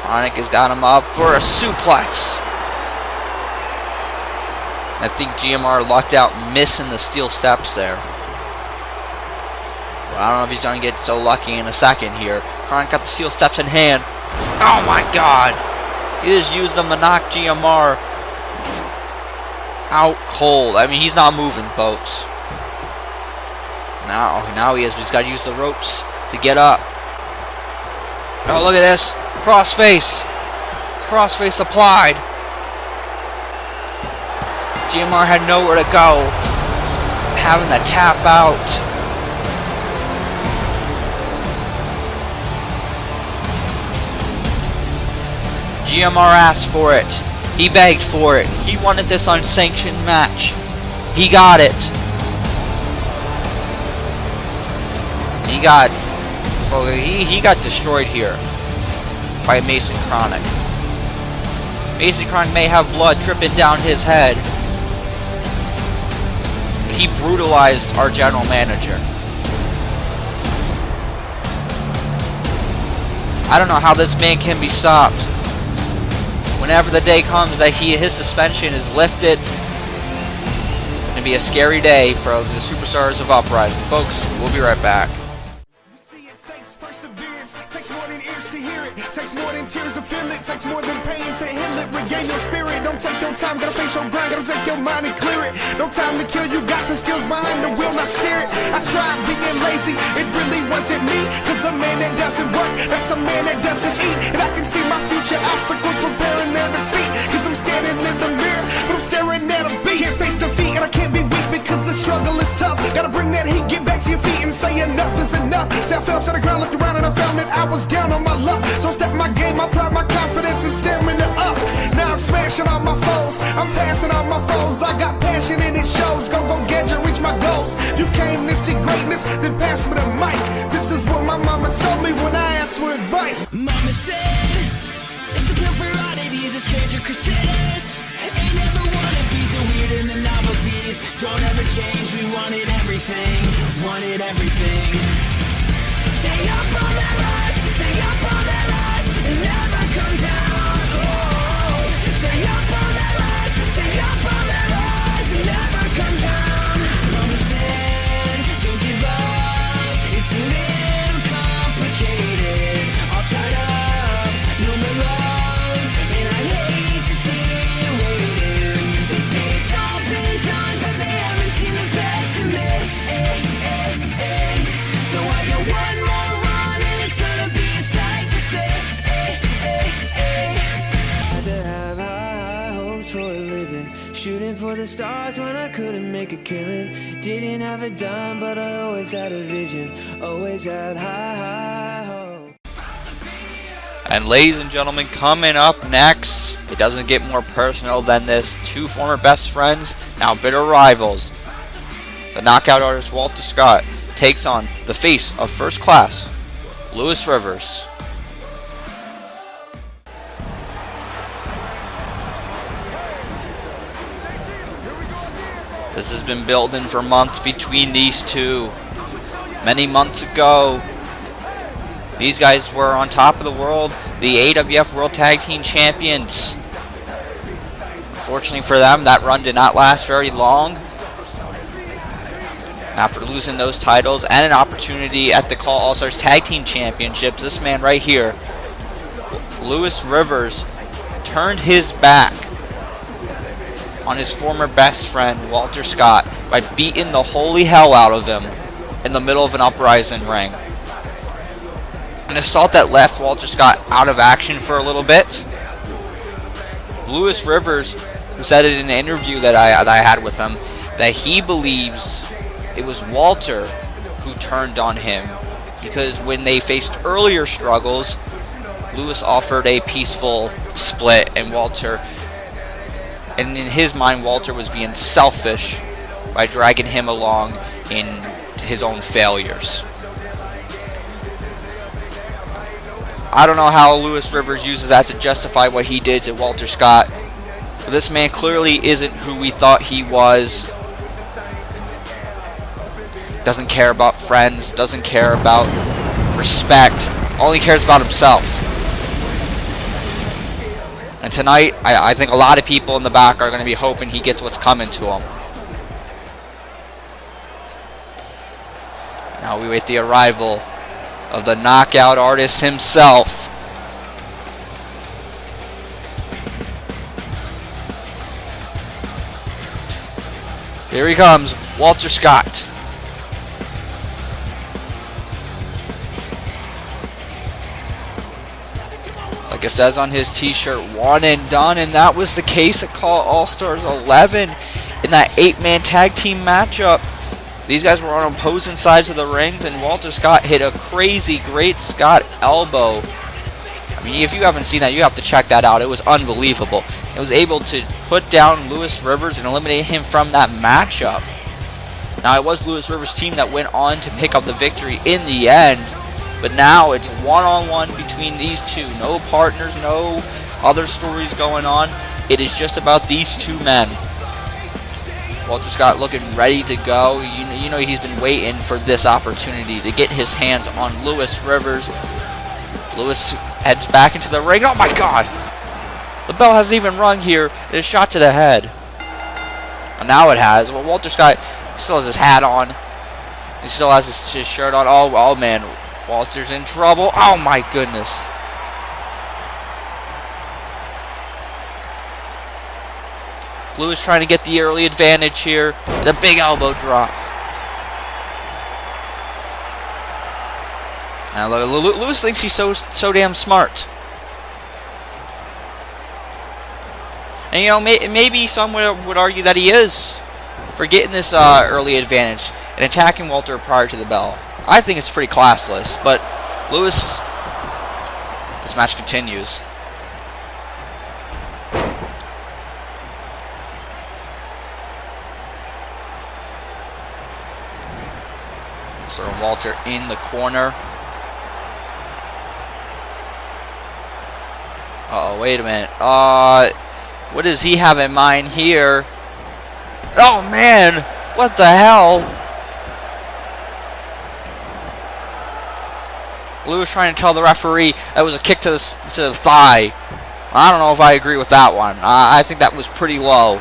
Kronik has got him up for a suplex. I think GMR lucked out missing the steel steps there. But I don't know if he's going to get so lucky in a second here. Kronik got the steel steps in hand. Oh my god! He just used them to knock GMR out cold. I mean, he's not moving, folks. Now he is, but he's got to use the ropes to get up. Oh, look at this. Crossface. Crossface applied. GMR had nowhere to go. Having to tap out. GMR asked for it. He begged for it. He wanted this unsanctioned match. He got it. He got destroyed here by Mason Kronik. Mason Kronik may have blood dripping down his head, but he brutalized our general manager. I don't know how this man can be stopped. Whenever the day comes that his suspension is lifted, it's going to be a scary day for the superstars of Uprising. Folks, we'll be right back. Takes more than ears to hear it. Takes more than tears to feel it. Takes more than pain to heal it. Regain your spirit. Don't take your time. Gotta face your grind. Gotta take your mind and clear it. No time to kill. You got the skills behind the wheel. Not steer it. I tried being lazy. It really wasn't me. Cause a man that doesn't work, that's a man that doesn't eat. And I can see my future obstacles preparing their defeat. Cause I'm standing in the mirror, but I'm staring at a beast. Can't face defeat and I can't be weak because the struggle is tough. Gotta bring that heat. Get back to your feet and say enough is enough. See, I fell to the ground, looked around and I found that I was down on my luck. So I stepped my game, my pride, my confidence, and stamina up. Now I'm smashing all my foes. I'm passing all my foes. I got passion and it shows. Go get you, reach my goals. You came to see greatness, then pass me the mic. This is what my mama told me when I asked for advice. Mama said, it's a pill for oddities, a stranger crusaders. Ain't never wanna be so weird in the novelties. Don't ever change, we wanted everything. Wanted everything. Stay up on that rise, stay up on that rise, and never come down. Oh, stay up on that rise, stay up on that rise, and never come down. Mama said, don't give up, it's a little complicated. All tied up, no more love, and I hate to see you waiting. They say it's all been done, but they haven't seen the best of me. So I got one more run and it's gonna be a sight to see. Had to have high hopes for a living, shooting for the stars when I couldn't make a killing. Didn't have a dime, but I always had a vision, always had high hope. And ladies and gentlemen, coming up next, it doesn't get more personal than this. Two former best friends, now bitter rivals. The knockout artist Walter Scott takes on the face of First Class, Lewis Rivers. This has been building for months between these two. Many months ago, these guys were on top of the world, the AWF World Tag Team Champions. Unfortunately for them, that run did not last very long. After losing those titles and an opportunity at the Call All-Stars Tag Team Championships, this man right here, Lewis Rivers, turned his back on his former best friend, Walter Scott, by beating the holy hell out of him in the middle of an Uprising ring. An assault that left Walter Scott out of action for a little bit. Lewis Rivers, who said it in an interview that I had with him, that he believes it was Walter who turned on him, because when they faced earlier struggles, Lewis offered a peaceful split, and in his mind, Walter was being selfish by dragging him along in his own failures. I don't know how Lewis Rivers uses that to justify what he did to Walter Scott, but this man clearly isn't who we thought he was. Doesn't care about friends, doesn't care about respect, only cares about himself. I And tonight, I think a lot of people in the back are going to be hoping he gets what's coming to him. Now we wait the arrival of the knockout artist himself. Here he comes, Walter Scott. Like it says on his t-shirt, one and done, and that was the case at Call All-Stars 11 in that 8-man tag team matchup. These guys were on opposing sides of the rings, and Walter Scott hit a crazy great Scott elbow. I mean, if you haven't seen that, you have to check that out. It was unbelievable. It was able to put down Lewis Rivers and eliminate him from that matchup. Now, it was Lewis Rivers' team that went on to pick up the victory in the end, but now it's one-on-one between these two. No partners, no other stories going on. It is just about these two men. Walter Scott looking ready to go. You know he's been waiting for this opportunity to get his hands on Lewis Rivers. Lewis heads back into the ring. Oh my God! The bell hasn't even rung here. It is shot to the head. And now it has. Well, Walter Scott still has his hat on. He still has his shirt on. Oh man, Walter's in trouble. Oh my goodness. Lewis trying to get the early advantage here. The big elbow drop. Now Lewis thinks he's so damn smart. And you know, maybe some would argue that he is for getting this early advantage and attacking Walter prior to the bell. I think it's pretty classless, but Lewis, this match continues. Throwing Walter in the corner. Uh-oh, wait a minute. What does he have in mind here? Oh, man! What the hell? Lewis trying to tell the referee that was a kick to the thigh. I don't know if I agree with that one. I think that was pretty low.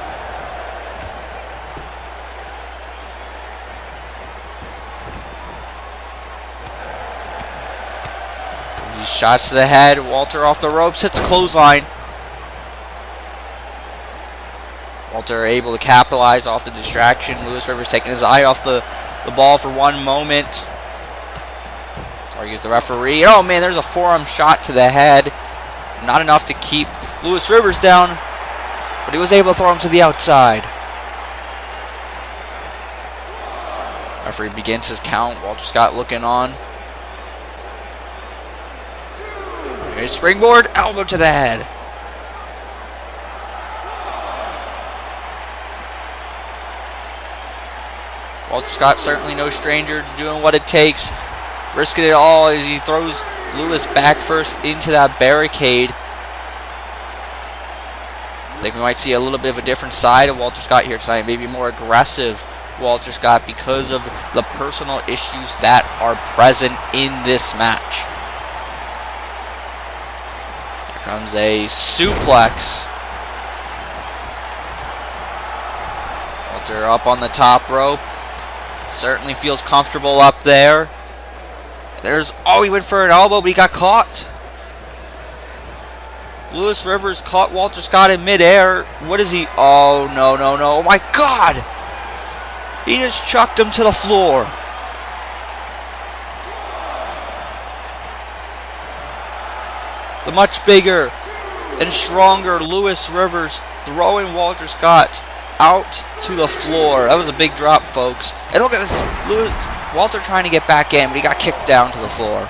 These shots to the head. Walter off the ropes, hits a clothesline. Walter able to capitalize off the distraction. Lewis Rivers taking his eye off the ball for one moment. Argues the referee. Oh man, there's a forearm shot to the head. Not enough to keep Lewis Rivers down, but he was able to throw him to the outside. Referee begins his count. Walter Scott looking on. Here's springboard, elbow to the head. Walter Scott certainly no stranger to doing what it takes. Risking it all as he throws Lewis back first into that barricade. I think we might see a little bit of a different side of Walter Scott here tonight. Maybe more aggressive Walter Scott because of the personal issues that are present in this match. Here comes a suplex. Walter up on the top rope. Certainly feels comfortable up there. He went for an elbow, but he got caught. Lewis Rivers caught Walter Scott in midair. What is he? Oh, no. Oh, my God. He just chucked him to the floor. The much bigger and stronger Lewis Rivers throwing Walter Scott out to the floor. That was a big drop, folks. And look at this. Walter trying to get back in, but he got kicked down to the floor.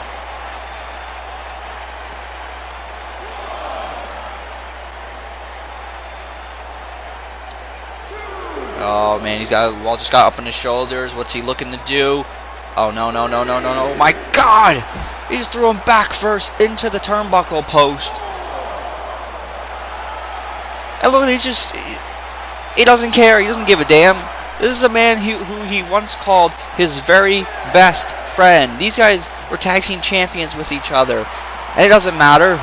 Oh man, he's got Walter Scott up on his shoulders. What's he looking to do? Oh no. My God! He just threw him back first into the turnbuckle post. And look, he doesn't care. He doesn't give a damn. This is a man who he once called his very best friend. These guys were tag team champions with each other. And it doesn't matter.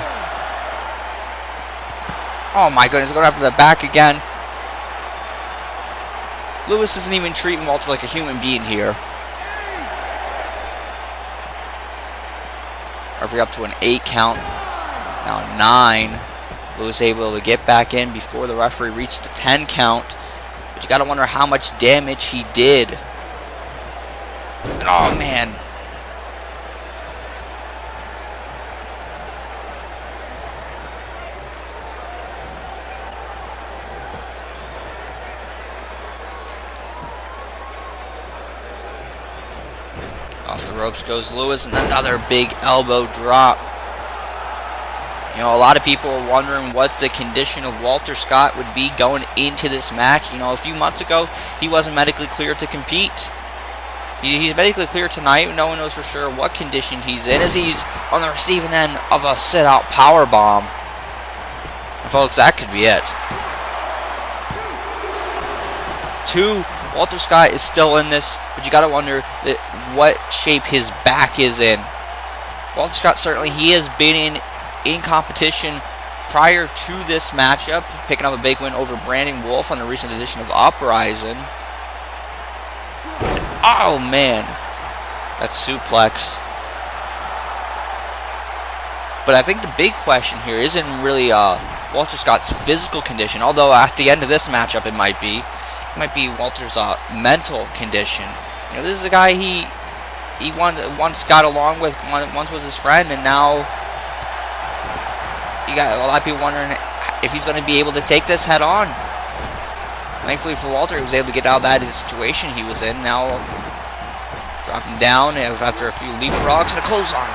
Oh my goodness, going after the back again. Lewis isn't even treating Walter like a human being here. Referee up to an 8 count. Now 9. Lewis able to get back in before the referee reached the 10 count. But you gotta wonder how much damage he did. And oh man. Off the ropes goes Lewis, and another big elbow drop. You know, a lot of people are wondering what the condition of Walter Scott would be going into this match. You know, a few months ago, he wasn't medically cleared to compete. He's medically cleared tonight. No one knows for sure what condition he's in, as he's on the receiving end of a sit-out power bomb. And folks, that could be it. 2, Walter Scott is still in this, but you got to wonder what shape his back is in. Walter Scott, certainly, he has been in competition prior to this matchup, picking up a big win over Brandon Wolf on the recent edition of Uprising. Oh man, that's suplex. But I think the big question here isn't really Walter Scott's physical condition, although at the end of this matchup it might be. It might be Walter's mental condition. You know, this is a guy he once got along with, once was his friend, and now you got a lot of people wondering if he's going to be able to take this head on. Thankfully for Walter, he was able to get out of that situation he was in. Now, dropping down after a few leapfrogs and a clothesline.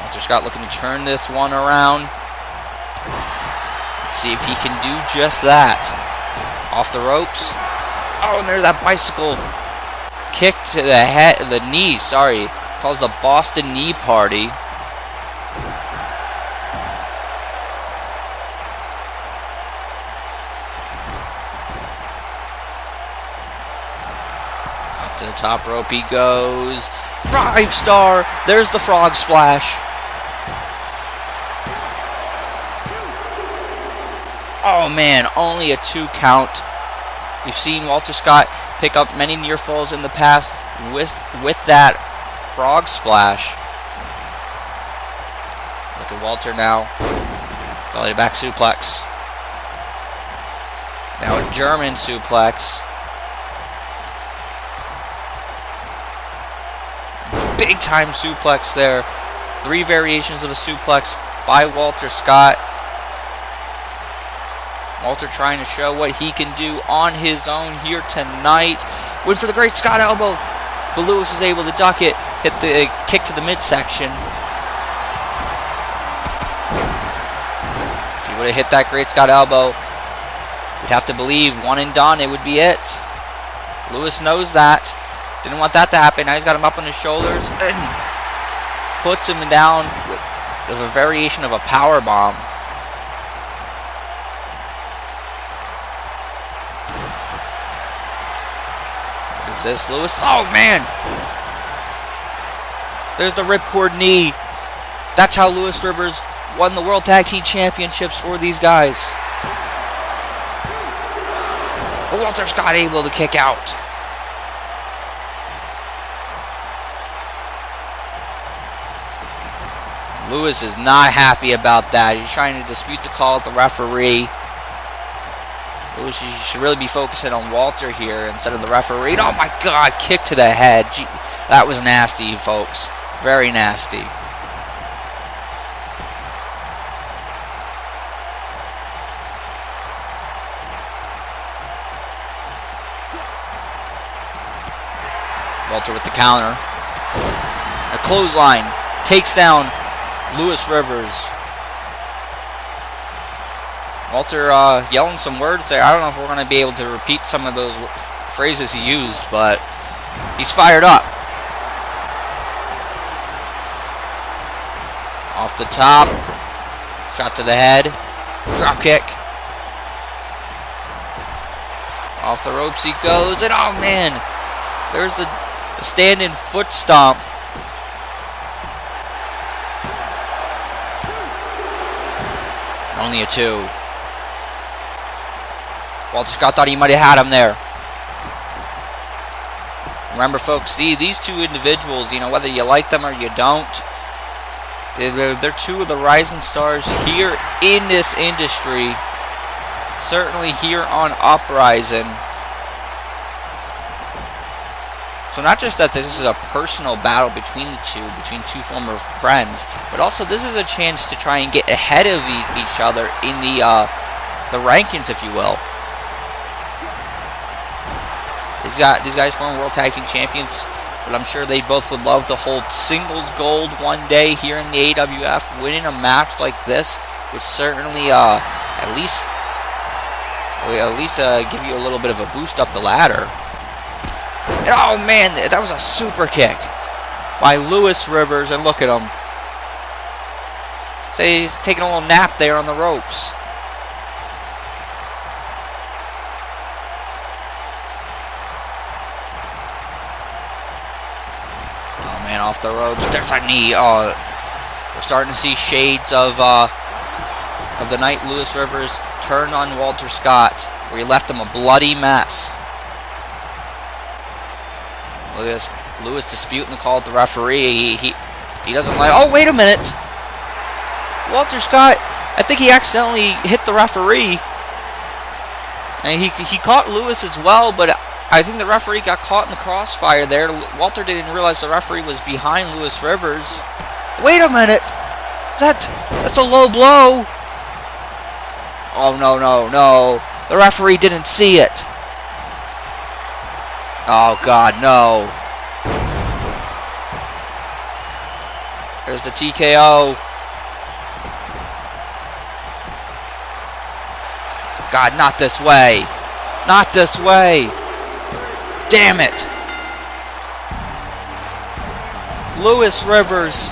Walter Scott looking to turn this one around. Let's see if he can do just that. Off the ropes. Oh, and there's that bicycle kick to the head, the knee, sorry. Calls the Boston Knee Party. Off to the top rope he goes. 5-star. There's the frog splash. Oh man, only a 2 count. We've seen Walter Scott pick up many near falls in the past with that frog splash. Look at Walter now. Belly back suplex. Now a German suplex. Big time suplex there. 3 variations of a suplex by Walter Scott. Walter trying to show what he can do on his own here tonight. Went for the great Scott elbow, but Lewis was able to duck it. Hit the kick to the midsection. If he would have hit that great Scott elbow, we'd have to believe one and done, it would be it. Lewis knows that. Didn't want that to happen. Now he's got him up on his shoulders and puts him down with a variation of a power bomb. This Lewis, oh man, there's the ripcord knee. That's how Lewis Rivers won the World Tag Team Championships for these guys. But Walter Scott able to kick out. Lewis is not happy about that. He's trying to dispute the call at the referee. Lewis, you should really be focusing on Walter here instead of the referee. Oh my God, kick to the head. Gee, that was nasty, folks. Very nasty. Walter with the counter. A clothesline. Takes down Lewis Rivers. Walter yelling some words there. I don't know if we're going to be able to repeat some of those phrases he used, but he's fired up. Off the top. Shot to the head. Drop kick. Off the ropes he goes. And oh man, there's the stand-in foot stomp Only a 2. Walter Scott thought he might have had him there. Remember, folks, these two individuals, you know, whether you like them or you don't, they're two of the rising stars here in this industry. Certainly here on Uprising. So not just that this is a personal battle between two former friends, but also this is a chance to try and get ahead of each other in the rankings, if you will. These guys former World Tag Team Champions, but I'm sure they both would love to hold singles gold one day here in the AWF. Winning a match like this would certainly at least give you a little bit of a boost up the ladder. And oh man, that was a super kick by Lewis Rivers, and look at him. He's taking a little nap there on the ropes. Oh man, off the ropes. There's a knee. Oh, we're starting to see shades of the night Lewis Rivers turned on Walter Scott, where he left him a bloody mess. Look at this. Lewis disputing the call with the referee. He doesn't like. Oh, wait a minute. Walter Scott, I think he accidentally hit the referee. And he caught Lewis as well, but I think the referee got caught in the crossfire there. Walter didn't realize the referee was behind Lewis Rivers. Wait a minute. That's a low blow. Oh, no. The referee didn't see it. Oh, God, no. There's the TKO. God, not this way. Not this way. Damn it. Lewis Rivers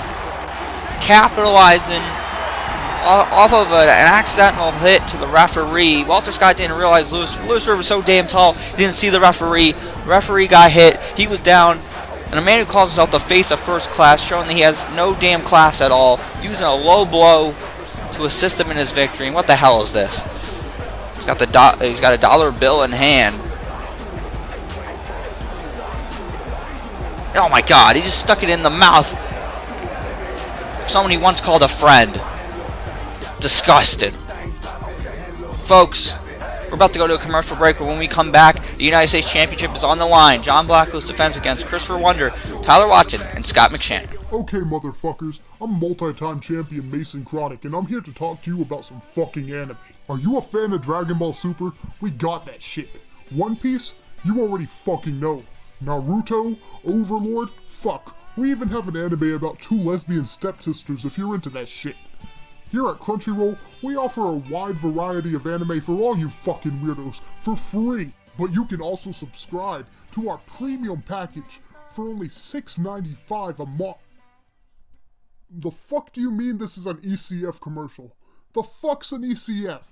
capitalizing off of an accidental hit to the referee. Walter Scott didn't realize Lewis Rivers was so damn tall, he didn't see the referee. The referee got hit, he was down, and a man who calls himself the face of first class, showing that he has no damn class at all, using a low blow to assist him in his victory. And what the hell is this? He's got a dollar bill in hand. Oh my God, he just stuck it in the mouth of someone he once called a friend. Disgusted. Folks, we're about to go to a commercial break, but when we come back, the United States Championship is on the line. John Blackos defends against Christopher Wonder, Tyler Watson, and Scott McShannon. Okay, motherfuckers, I'm multi-time champion Mason Kronik, and I'm here to talk to you about some fucking anime. Are you a fan of Dragon Ball Super? We got that shit. One Piece? You already fucking know. Naruto? Overlord? Fuck. We even have an anime about 2 lesbian stepsisters if you're into that shit. Here at Crunchyroll, we offer a wide variety of anime for all you fucking weirdos for free. But you can also subscribe to our premium package for only $6.95 a month. The fuck do you mean this is an ECF commercial? The fuck's an ECF?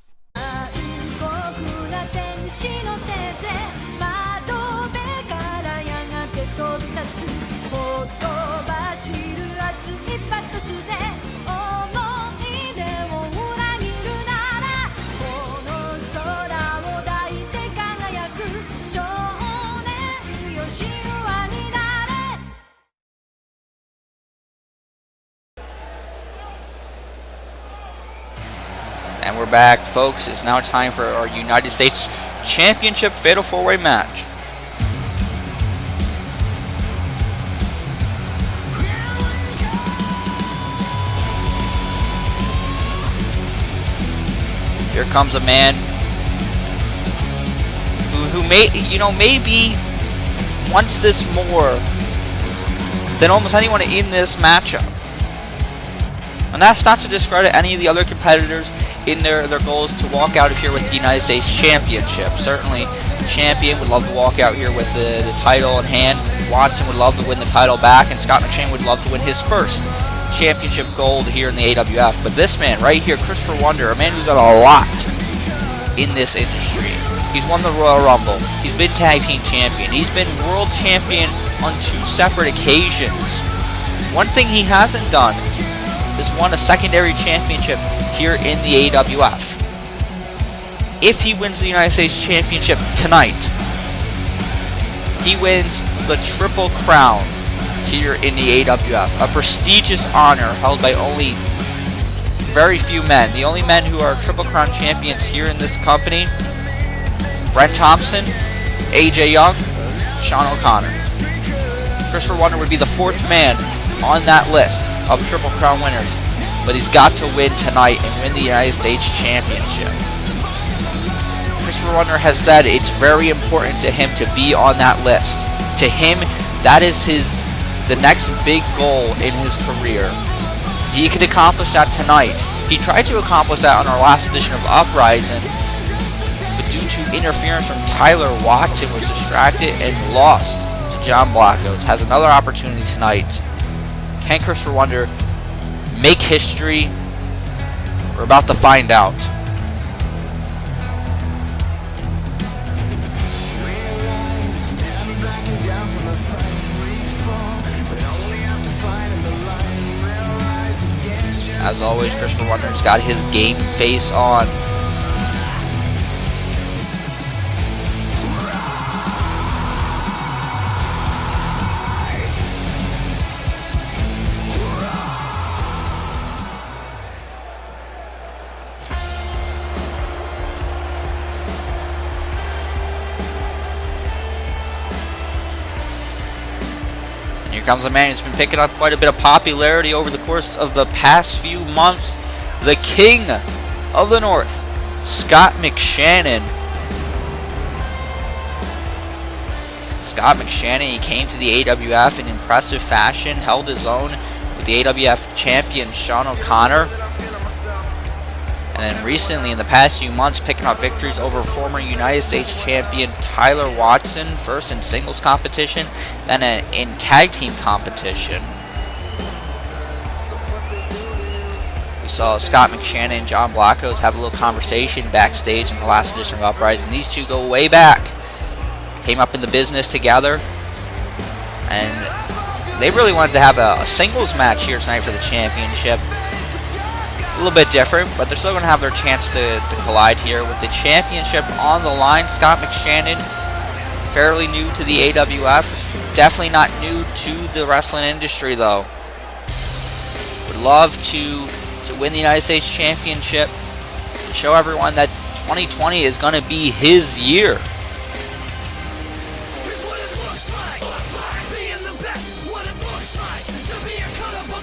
And we're back, folks. It's now time for our United States Championship Fatal 4-Way match. Here comes a man who maybe wants this more than almost anyone in this matchup. And that's not to discredit any of the other competitors in their goals to walk out of here with the United States Championship. Certainly, the champion would love to walk out here with the title in hand. Watson would love to win the title back, and Scott McShannon would love to win his first championship gold here in the AWF. But this man right here, Christopher Wonder, a man who's done a lot in this industry. He's won the Royal Rumble. He's been tag team champion. He's been world champion on 2 separate occasions. One thing he hasn't done has won a secondary championship here in the AWF. If he wins the United States Championship tonight, he wins the Triple Crown here in the AWF, a prestigious honor held by only very few men. The only men who are Triple Crown champions here in this company: Brent Thompson, AJ Young, Shawn O'Connor. Christopher Wonder would be the fourth man on that list of Triple Crown winners, but he's got to win tonight and win the United States Championship. Christopher Wonder has said it's very important to him to be on that list. To him, that is the next big goal in his career. He could accomplish that tonight. He tried to accomplish that on our last edition of Uprising, but due to interference from Tyler Watson, was distracted and lost to John Blackos. Has another opportunity tonight. Can Christopher Wonder make history? We're about to find out. As always, Christopher Wonder's got his game face on. Here comes a man who's been picking up quite a bit of popularity over the course of the past few months. The King of the North, Scott McShannon. Scott McShannon, he came to the AWF in impressive fashion, held his own with the AWF champion Shawn O'Connor. And then recently, in the past few months, picking up victories over former United States champion Tyler Watson, first in singles competition, then in tag team competition. We saw Scott McShannon and John Blackos have a little conversation backstage in the last edition of Uprising. These two go way back. Came up in the business together, and they really wanted to have a singles match here tonight for the championship. A little bit different, but they're still going to have their chance to collide here with the championship on the line. Scott McShannon, fairly new to the AWF, definitely not new to the wrestling industry though. Would love to win the United States Championship and show everyone that 2020 is going to be his year.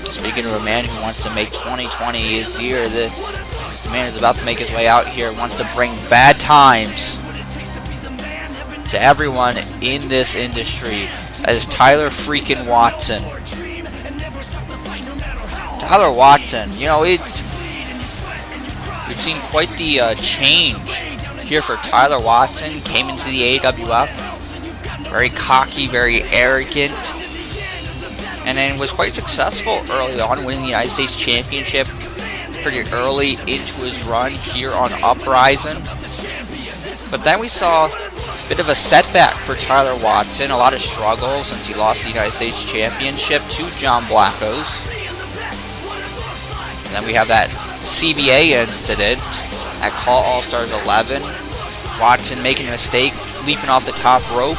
Speaking of a man who wants to make 2020 his year, the man is about to make his way out here, wants to bring bad times to everyone in this industry. That is Tyler freaking Watson. Tyler Watson, you know, we've seen quite the change here for Tyler Watson. Came into the AWF, very cocky, very arrogant, and then was quite successful early on, winning the United States Championship pretty early into his run here on Uprising. But then we saw a bit of a setback for Tyler Watson, a lot of struggle since he lost the United States Championship to John Blackos. And then we have that CBA incident at Call All-Stars 11. Watson making a mistake, leaping off the top rope,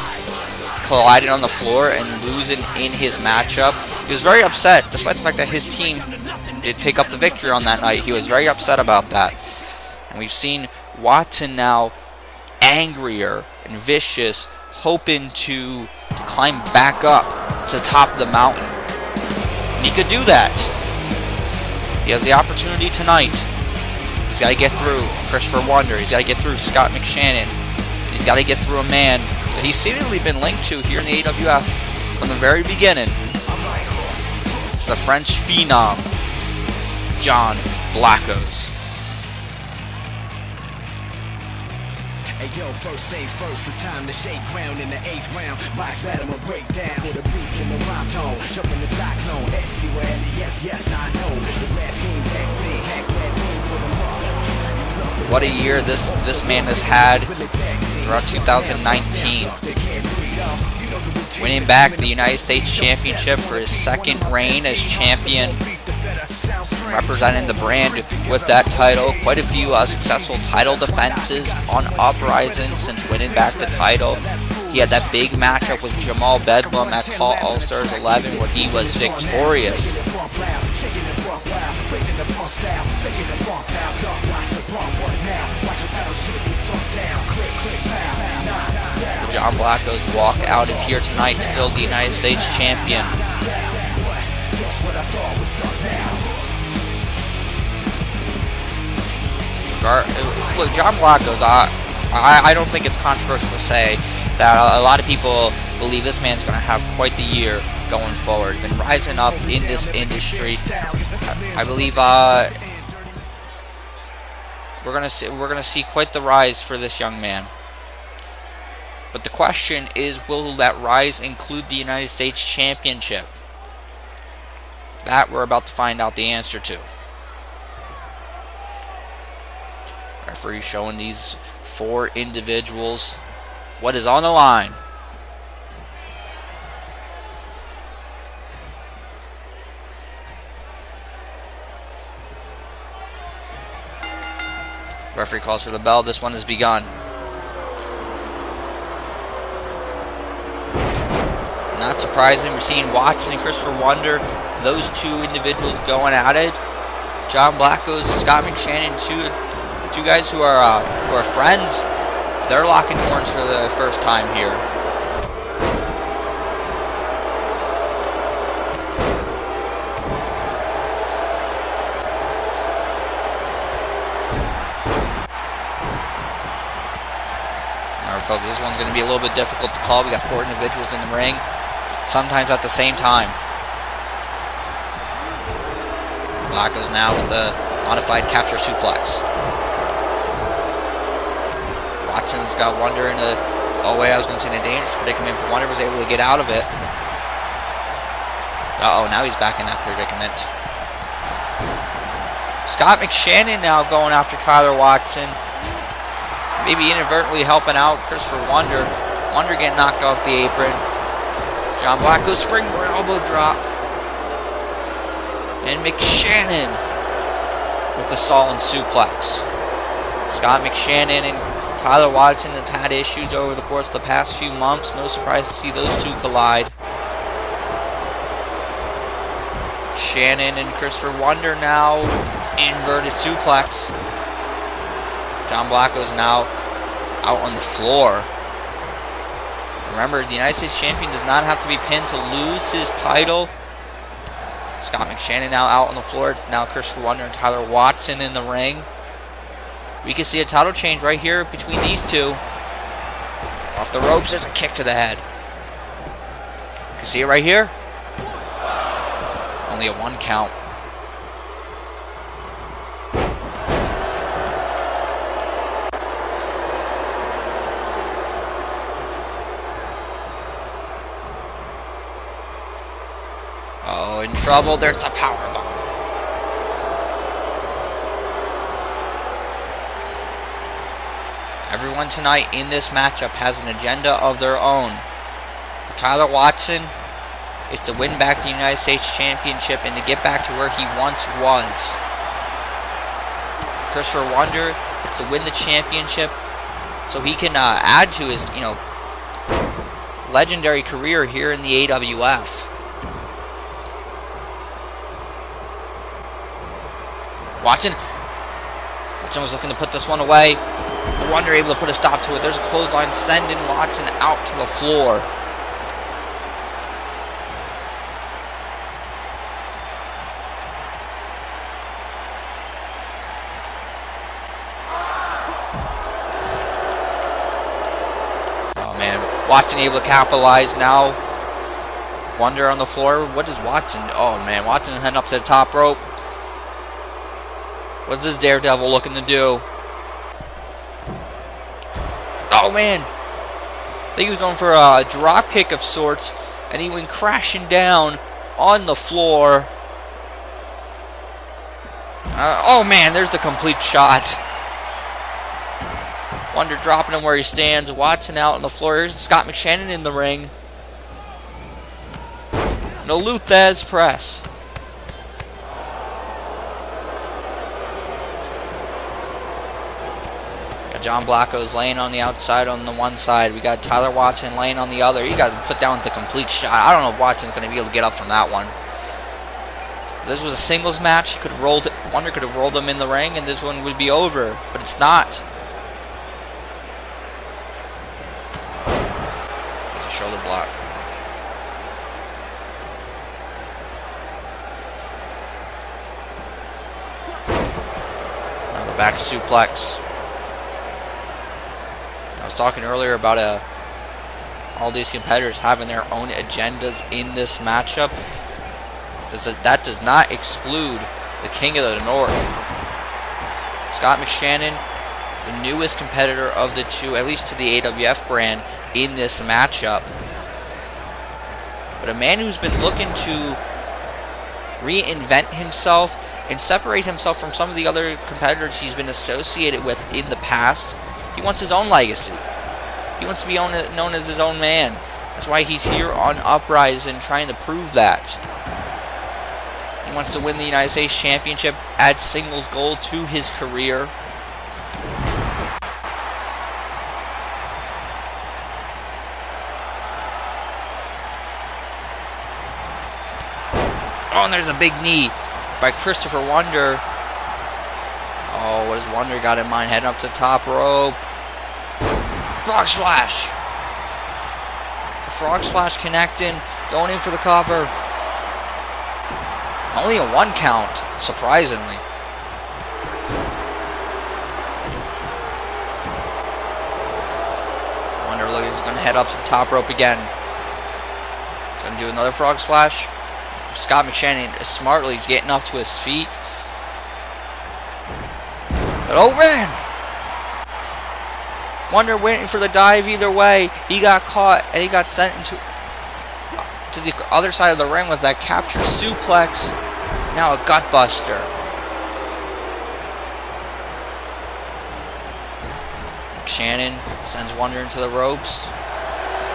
collided on the floor and losing in his matchup. He was very upset, despite the fact that his team did pick up the victory on that night. He was very upset about that. And we've seen Watson now angrier and vicious, hoping to climb back up to the top of the mountain. And he could do that. He has the opportunity tonight. He's got to get through Christopher Wonder. He's got to get through Scott McShannon. He's got to get through a man that he's seemingly been linked to here in the AWF from the very beginning. It's the French phenom, John Blackos. Hey yo, first things first, it's time to shake ground in the 8th round. Box battle will break down for the beat in the rhyme tone. Jump in the cyclone, S-C-O-L, yes, I know. The red boom, vaccine, hack that boom for the mark. What a year this man has had throughout 2019. Winning back the United States Championship for his second reign as champion. representing the brand with that title. Quite a few successful title defenses on Uprising since winning back the title. He had that big matchup with Jamal Bedlam at Call All-Stars 11 where he was victorious. John Blackos walk out of here tonight, still the United States champion. Look, John Blackos, I don't think it's controversial to say that a lot of people believe this man's going to have quite the year going forward. Been rising up in this industry. I believe we're gonna see quite the rise for this young man. But the question is, will that rise include the United States Championship? That we're about to find out the answer to. Referee showing these 4 individuals what is on the line. Referee calls for the bell. This one has begun. Not surprising, we're seeing Watson and Christopher Wonder, those 2 individuals going at it. John Blackos, Scott McShannon, two guys who are friends. They're locking horns for the first time here. Alright, folks, this one's going to be a little bit difficult to call. We got 4 individuals in the ring, sometimes at the same time. Blackos now with a modified capture suplex. Watson's got Wonder in a, I was going to say in a dangerous predicament, but Wonder was able to get out of it. Now he's back in that predicament. Scott McShannon now going after Tyler Watson. Maybe inadvertently helping out Christopher Wonder. Wonder getting knocked off the apron. John Blackos springboard elbow drop. And McShannon with the Solid suplex. Scott McShannon and Tyler Watson have had issues over the course of the past few months. No surprise to see those 2 collide. Shannon and Christopher Wonder now inverted suplex. John Blackos now out on the floor. Remember, the United States champion does not have to be pinned to lose his title. Scott McShannon now out on the floor. Now Christopher Wonder and Tyler Watson in the ring. We can see a title change right here between these 2. Off the ropes, there's a kick to the head. You can see it right here. Only a 1 count. Oh, in trouble. There's the powerbomb. Everyone tonight in this matchup has an agenda of their own. For Tyler Watson, it's to win back the United States Championship and to get back to where he once was. For Christopher Wonder, it's to win the championship so he can add to his, legendary career here in the AWF. Watson was looking to put this one away. Wonder able to put a stop to it. There's a clothesline sending Watson out to the floor. Oh man, Watson able to capitalize now. Wonder on the floor. What is Watson? Oh man, Watson heading up to the top rope. What's this Daredevil looking to do? Oh man, I think he was going for a drop kick of sorts, and he went crashing down on the floor. Oh man, there's the complete shot. Wonder dropping him where he stands. Watson out on the floor. Here's Scott McShannon in the ring. And a Luthez press. Got John Blackos laying on the outside on the one side. We got Tyler Watson laying on the other. He got put down with the complete shot. I don't know if Watson's going to be able to get up from that one. This was a singles match. He could have rolled. Wonder could have rolled him in the ring, and this one would be over. But it's not. There's a shoulder block. Now the back suplex. I was talking earlier about all these competitors having their own agendas in this matchup. That does not exclude the King of the North. Scott McShannon, the newest competitor of the two, at least to the AWF brand, in this matchup. But a man who's been looking to reinvent himself and separate himself from some of the other competitors he's been associated with in the past. He wants his own legacy. He wants to be known as his own man. That's why he's here on Uprising trying to prove that. He wants to win the United States Championship, add singles gold to his career. Oh, and there's a big knee by Christopher Wonder. Oh, what has Wonder got in mind? Heading up to the top rope. Frog splash. The frog splash connecting. Going in for the cover. Only a 1 count, surprisingly. Wonder he's going to head up to the top rope again. He's going to do another frog splash. Scott McShannon is smartly getting up to his feet. But oh man! Wonder waiting for the dive either way. He got caught and he got sent to the other side of the ring with that capture suplex. Now a gut buster. McShannon sends Wonder into the ropes.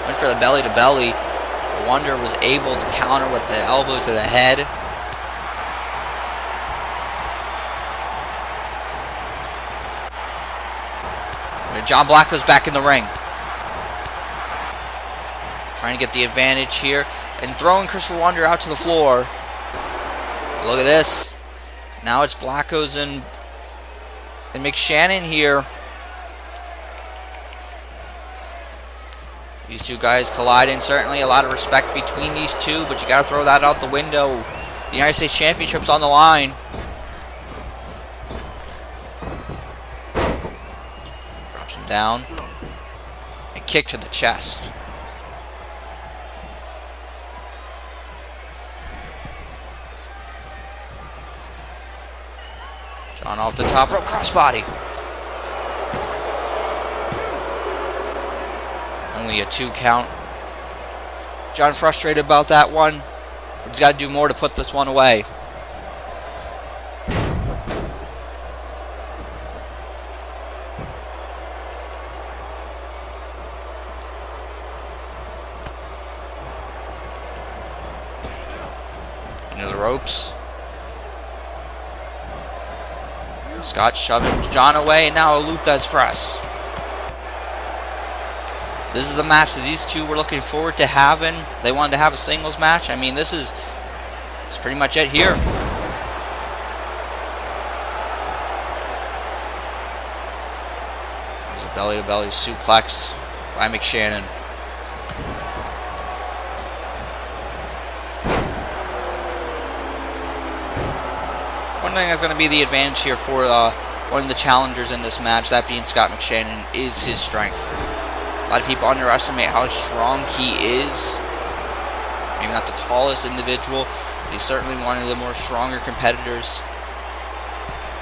Went for the belly to belly. Wonder was able to counter with the elbow to the head. John Blackos back in the ring. Trying to get the advantage here. And throwing Christopher Wonder out to the floor. Look at this. Now it's Blackos and McShannon here. These two guys colliding. Certainly a lot of respect between these two, but you got to throw that out the window. The United States Championship's on the line. Drops him down. And kick to the chest. John off the top rope, crossbody. Only a 2 count. John frustrated about that one. He's got to do more to put this one away. Into the ropes. Scott shoving John away, and now a Luthez press. This is the match that these two were looking forward to having. They wanted to have a singles match. I mean, this is pretty much it here. There's a belly-to-belly suplex by McShannon. One thing that's going to be the advantage here for one of the challengers in this match, that being Scott McShannon, is his strength. A lot of people underestimate how strong he is. Maybe not the tallest individual, but he's certainly one of the more stronger competitors.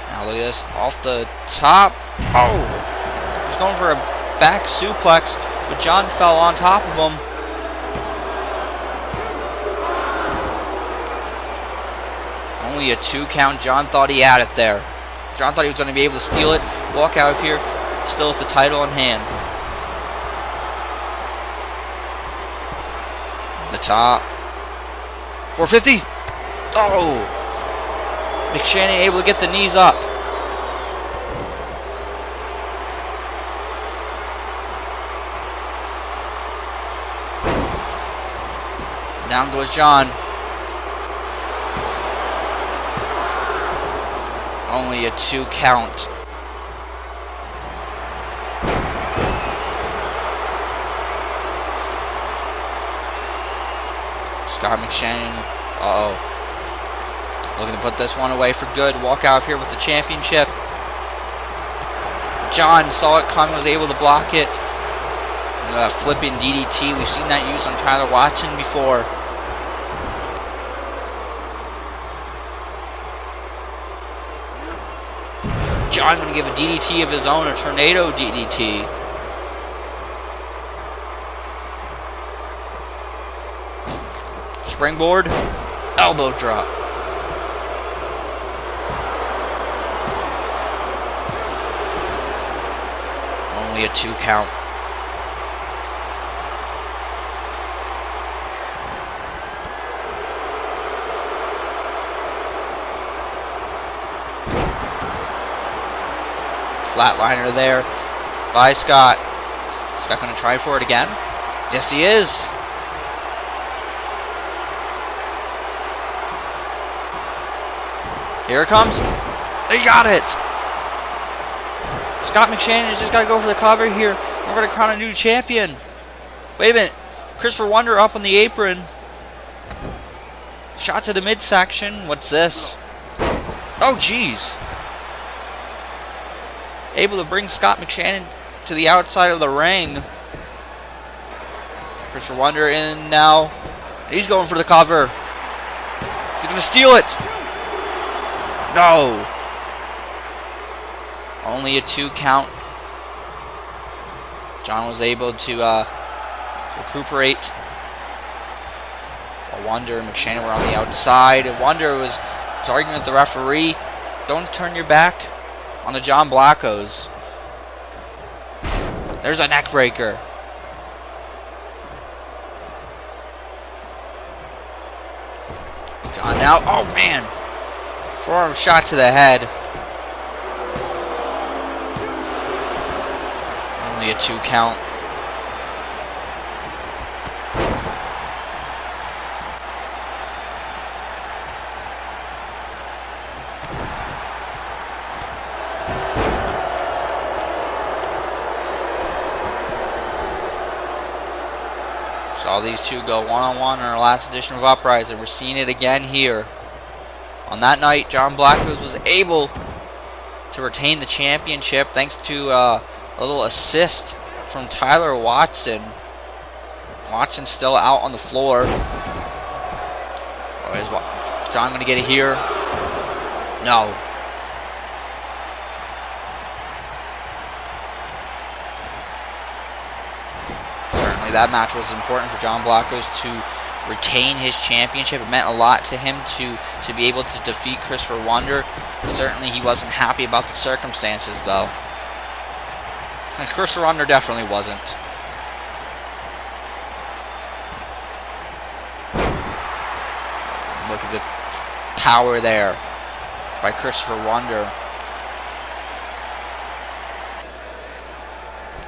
Now look at this, off the top. Oh! He's going for a back suplex, but John fell on top of him. Only a 2 count. John thought he had it there. John thought he was going to be able to steal it, walk out of here, still with the title in hand. The top. 450. Oh! McShannon able to get the knees up. Down goes John. Only a 2 count. Scott McShannon. Looking to put this one away for good. Walk out of here with the championship. John saw it coming, was able to block it. Flipping DDT. We've seen that used on Tyler Watson before. John going to give a DDT of his own, a tornado DDT. Springboard, elbow drop. Only a 2 count. Flatliner there by Scott. Scott going to try for it again. Yes, he is. Here it comes. He got it. Scott McShannon has just got to go for the cover here. We're going to crown a new champion. Wait a minute. Christopher Wonder up on the apron. Shot to the midsection. What's this? Oh, jeez. Able to bring Scott McShannon to the outside of the ring. Christopher Wonder in now. He's going for the cover. He's going to steal it. No. Only a 2 count. John was able to recuperate. Wonder and McShannon were on the outside. Wonder was arguing with the referee. Don't turn your back on the John Blackos. There's a neck breaker. John now. Oh, man. Forearm shot to the head. Only a 2 count. Saw these two go one-on-one in our last edition of Uprising. We're seeing it again here. On that night, John Blackos was able to retain the championship thanks to a little assist from Tyler Watson. Watson still out on the floor. Oh, is John going to get it here? No. That match was important for John Blackos to retain his championship. It meant a lot to him to be able to defeat Christopher Wonder. Certainly he wasn't happy about the circumstances, though. And Christopher Wonder definitely wasn't. Look at the power there by Christopher Wonder.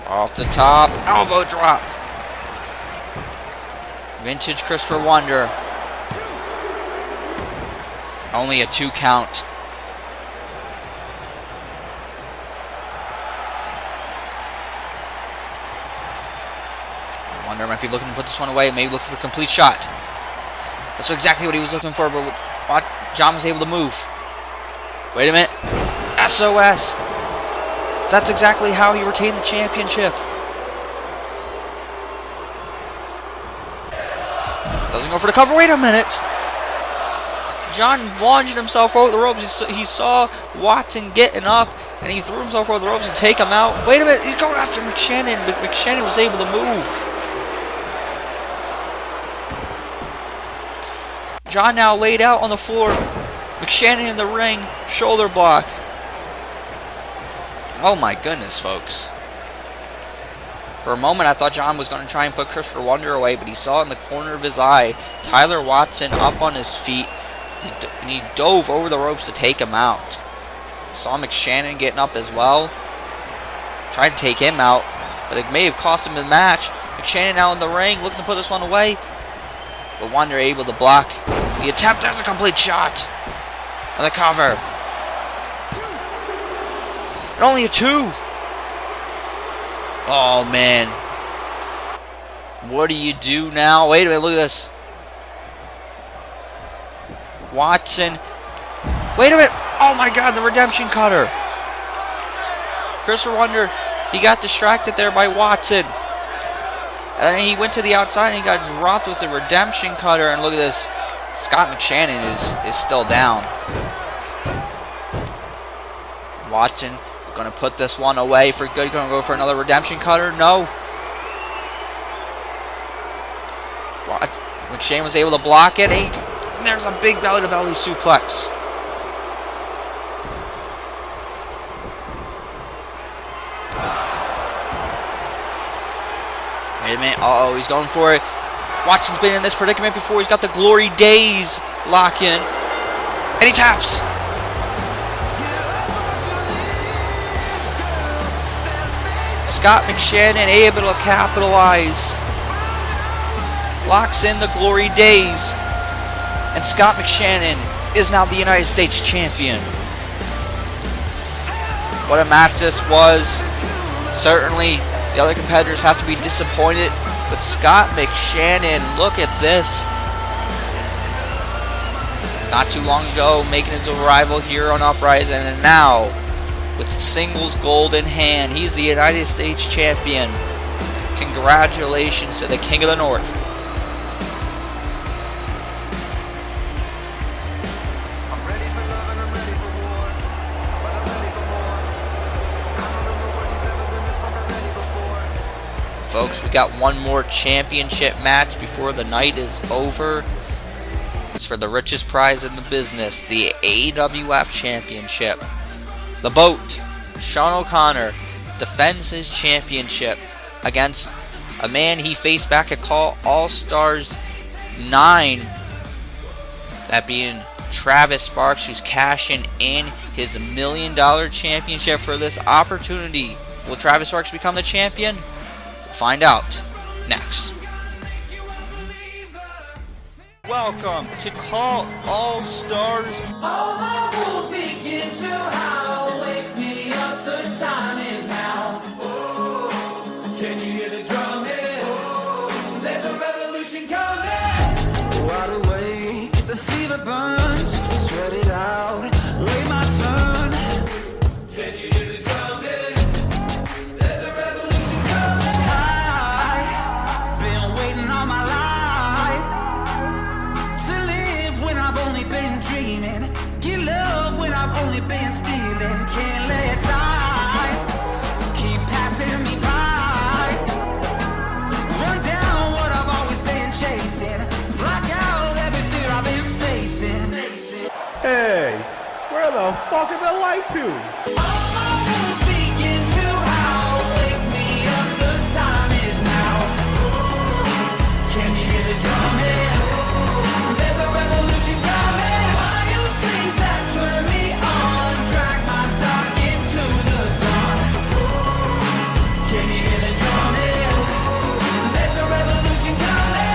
Off the top, elbow drop. Vintage Christopher Wonder. Only a 2 count. Wonder might be looking to put this one away, maybe looking for a complete shot. That's exactly what he was looking for, but John was able to move. Wait a minute. SOS. That's exactly how he retained the championship. Doesn't go for the cover. Wait a minute. John lunged himself over the ropes. He saw Watson getting up, and he threw himself over the ropes to take him out. Wait a minute. He's going after McShannon, but McShannon was able to move. John now laid out on the floor. McShannon in the ring. Shoulder block. Oh my goodness, folks. For a moment, I thought John was going to try and put Christopher Wonder away, but he saw in the corner of his eye Tyler Watson up on his feet, and he dove over the ropes to take him out. Saw McShannon getting up as well. Tried to take him out, but it may have cost him the match. McShannon now in the ring, looking to put this one away. but Wonder able to block the attempt. As a complete shot on the cover. And only a 2. Oh, man. What do you do now? Wait a minute, look at this. Watson. Wait a minute. Oh, my God, the redemption cutter. Christopher Wonder, he got distracted there by Watson. And then he went to the outside and he got dropped with the redemption cutter. And look at this. Scott McShannon is still down. Watson going to put this one away for good. Going to go for another redemption cutter. No. McShannon was able to block it. And there's a big belly-to-belly suplex. Wait a minute. Uh-oh, he's going for it. Watson's been in this predicament before. He's got the Glory Days lock in. And he taps. Scott McShannon able to capitalize. Locks in the Glory Days. And Scott McShannon is now the United States champion. What a match this was. Certainly, the other competitors have to be disappointed. But Scott McShannon, look at this. Not too long ago, making his arrival here on Uprising. And now, with singles gold in hand, he's the United States champion. Congratulations to the King of the North. Folks, we got one more championship match before the night is over. It's for the richest prize in the business, the AWF Championship. The Boat, Shawn O'Connor, defends his championship against a man he faced back at Call All-Stars 9. That being Travis Sparks, who's cashing in his $1 million championship for this opportunity. Will Travis Sparks become the champion? Find out next. Welcome to Call All Stars. All my wolves begin to howl. Wake me up, the time is now. Can you hear the drum hit? There's a revolution coming. Wide awake, the fever burns. Sweat it out, wait my turn. Can you hear the drum hit? There's a revolution coming. I've been waiting all my life to live when I've only been dreaming. Get love when I've only been stealing. Can't let time keep passing me by. Run down what I've always been chasing. Block out every fear I've been facing. Hey, where the fuck are the light tubes? All my wolves begin to howl. Wake me up, the time is now. Can you hear the drum hit? There's a revolution coming. Wild things that turn me on. Drag my dark into the dawn. Can you hear the drum hit? There's a revolution coming.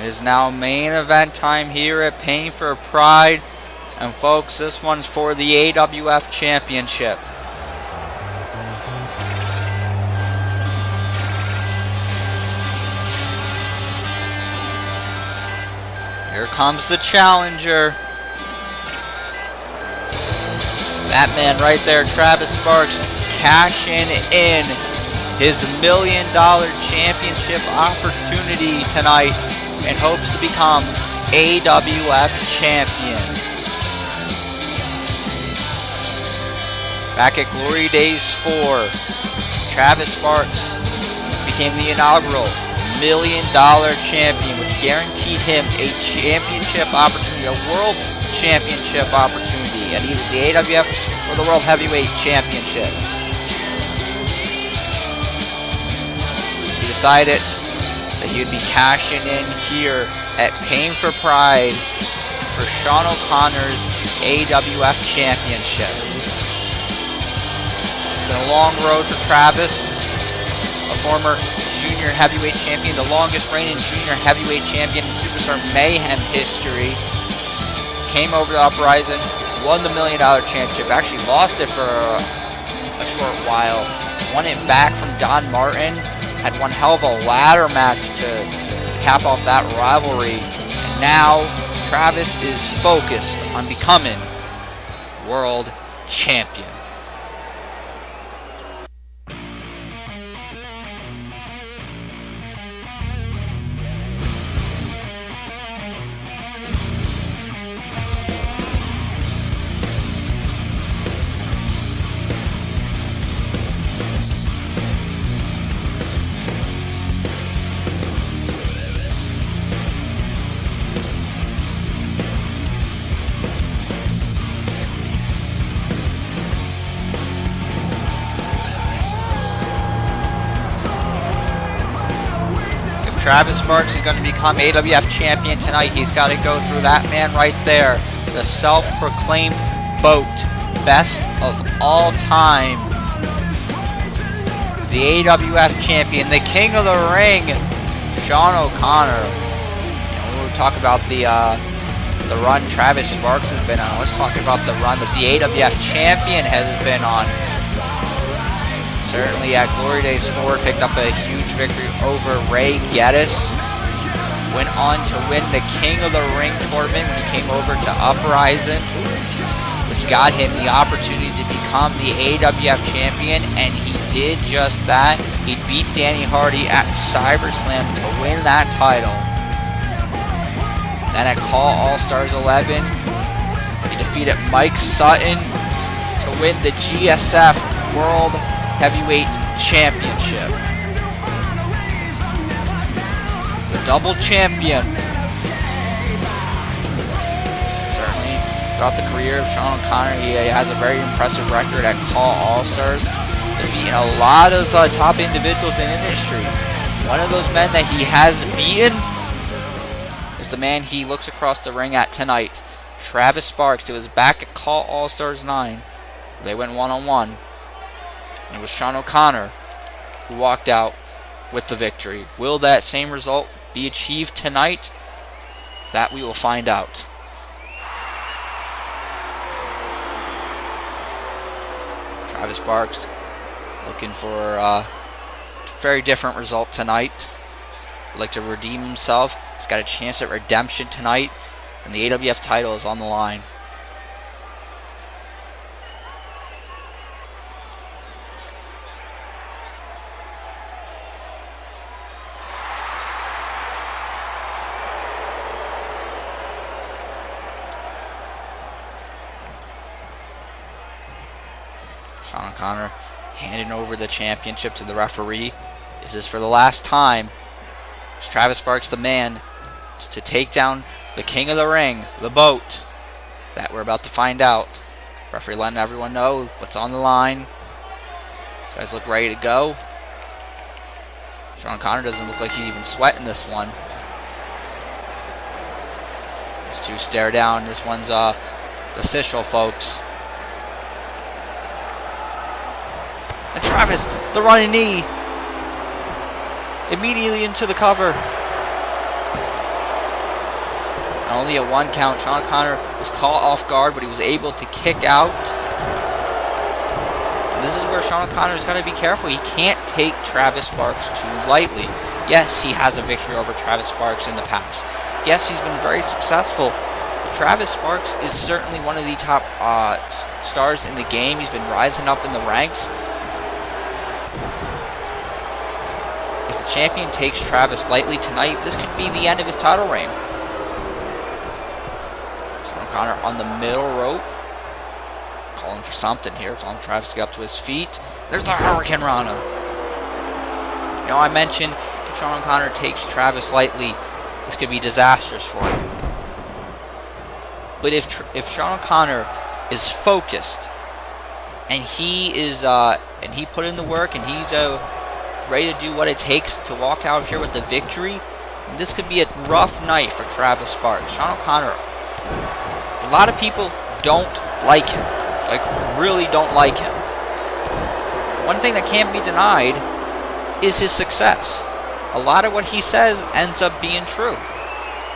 It is now main event time here at Pain for Pride. And folks, this one's for the AWF Championship. Here comes the challenger. That man right there, Travis Sparks, cashing in his $1 million championship opportunity tonight and hopes to become AWF champion. Back at Glory Days 4, Travis Sparks became the inaugural $1 million champion, which guaranteed him a championship opportunity, a world championship opportunity at either the AWF or the World Heavyweight Championship. He decided that he would be cashing in here at Pain For Pride for Shawn O'Connor's AWF Championship. It's been a long road for Travis, a former junior heavyweight champion, the longest reigning junior heavyweight champion in Superstar Mayhem history. Came over to Uprising, won the $1 million championship, actually lost it for a short while, won it back from Don Martin, had one hell of a ladder match to cap off that rivalry, and now Travis is focused on becoming world champion. Travis Sparks is going to become AWF champion tonight. He's got to go through that man right there, the self-proclaimed BOAT, best of all time, the AWF champion, the king of the ring, Shawn O'Connor. We'll talk about the run Travis Sparks has been on. Let's talk about the run that the AWF champion has been on. Certainly at Glory Days 4, picked up a huge victory over Ray Geddes. Went on to win the King of the Ring tournament when he came over to Uprising, which got him the opportunity to become the AWF champion, and he did just that. He beat Danny Hardy at CyberSlam to win that title. Then at Call All-Stars 11, he defeated Mike Sutton to win the GSF World Heavyweight Championship. He's a double champion. Certainly, throughout the career of Shawn O'Connor, he has a very impressive record at Call All-Stars, defeating a lot of top individuals in the industry. One of those men that he has beaten is the man he looks across the ring at tonight, Travis Sparks. It was back at Call All-Stars 9. They went one-on-one. It was Shawn O'Connor who walked out with the victory. Will that same result be achieved tonight? That we will find out. Travis Sparks looking for a very different result tonight. Would like to redeem himself. He's got a chance at redemption tonight, and the AWF title is on the line. Shawn O'Connor handing over the championship to the referee. Is this for the last time? Is Travis Sparks the man to take down the king of the ring, the BOAT? That we're about to find out. Referee letting everyone know what's on the line. These guys look ready to go. Shawn O'Connor doesn't look like he's even sweating this one. These two stare down. This one's the official, folks. And Travis, the running knee, immediately into the cover. And only a 1 count. Shawn O'Connor was caught off guard, but he was able to kick out. And this is where Shawn O'Connor is going to be careful. He can't take Travis Sparks too lightly. Yes, he has a victory over Travis Sparks in the past. Yes, he's been very successful. But Travis Sparks is certainly one of the top stars in the game. He's been rising up in the ranks. champion takes Travis lightly tonight, this could be the end of his title reign. Shawn O'Connor on the middle rope. Calling for something here. Calling Travis to get up to his feet. There's the Hurricane Rana. You know, I mentioned if Shawn O'Connor takes Travis lightly, this could be disastrous for him. But if Shawn O'Connor is focused and he is and he put in the work and he's ready to do what it takes to walk out here with the victory, this could be a rough night for Travis Sparks. Shawn O'Connor, a lot of people don't like him, like really don't like him. One thing that can't be denied is his success. A lot of what he says ends up being true.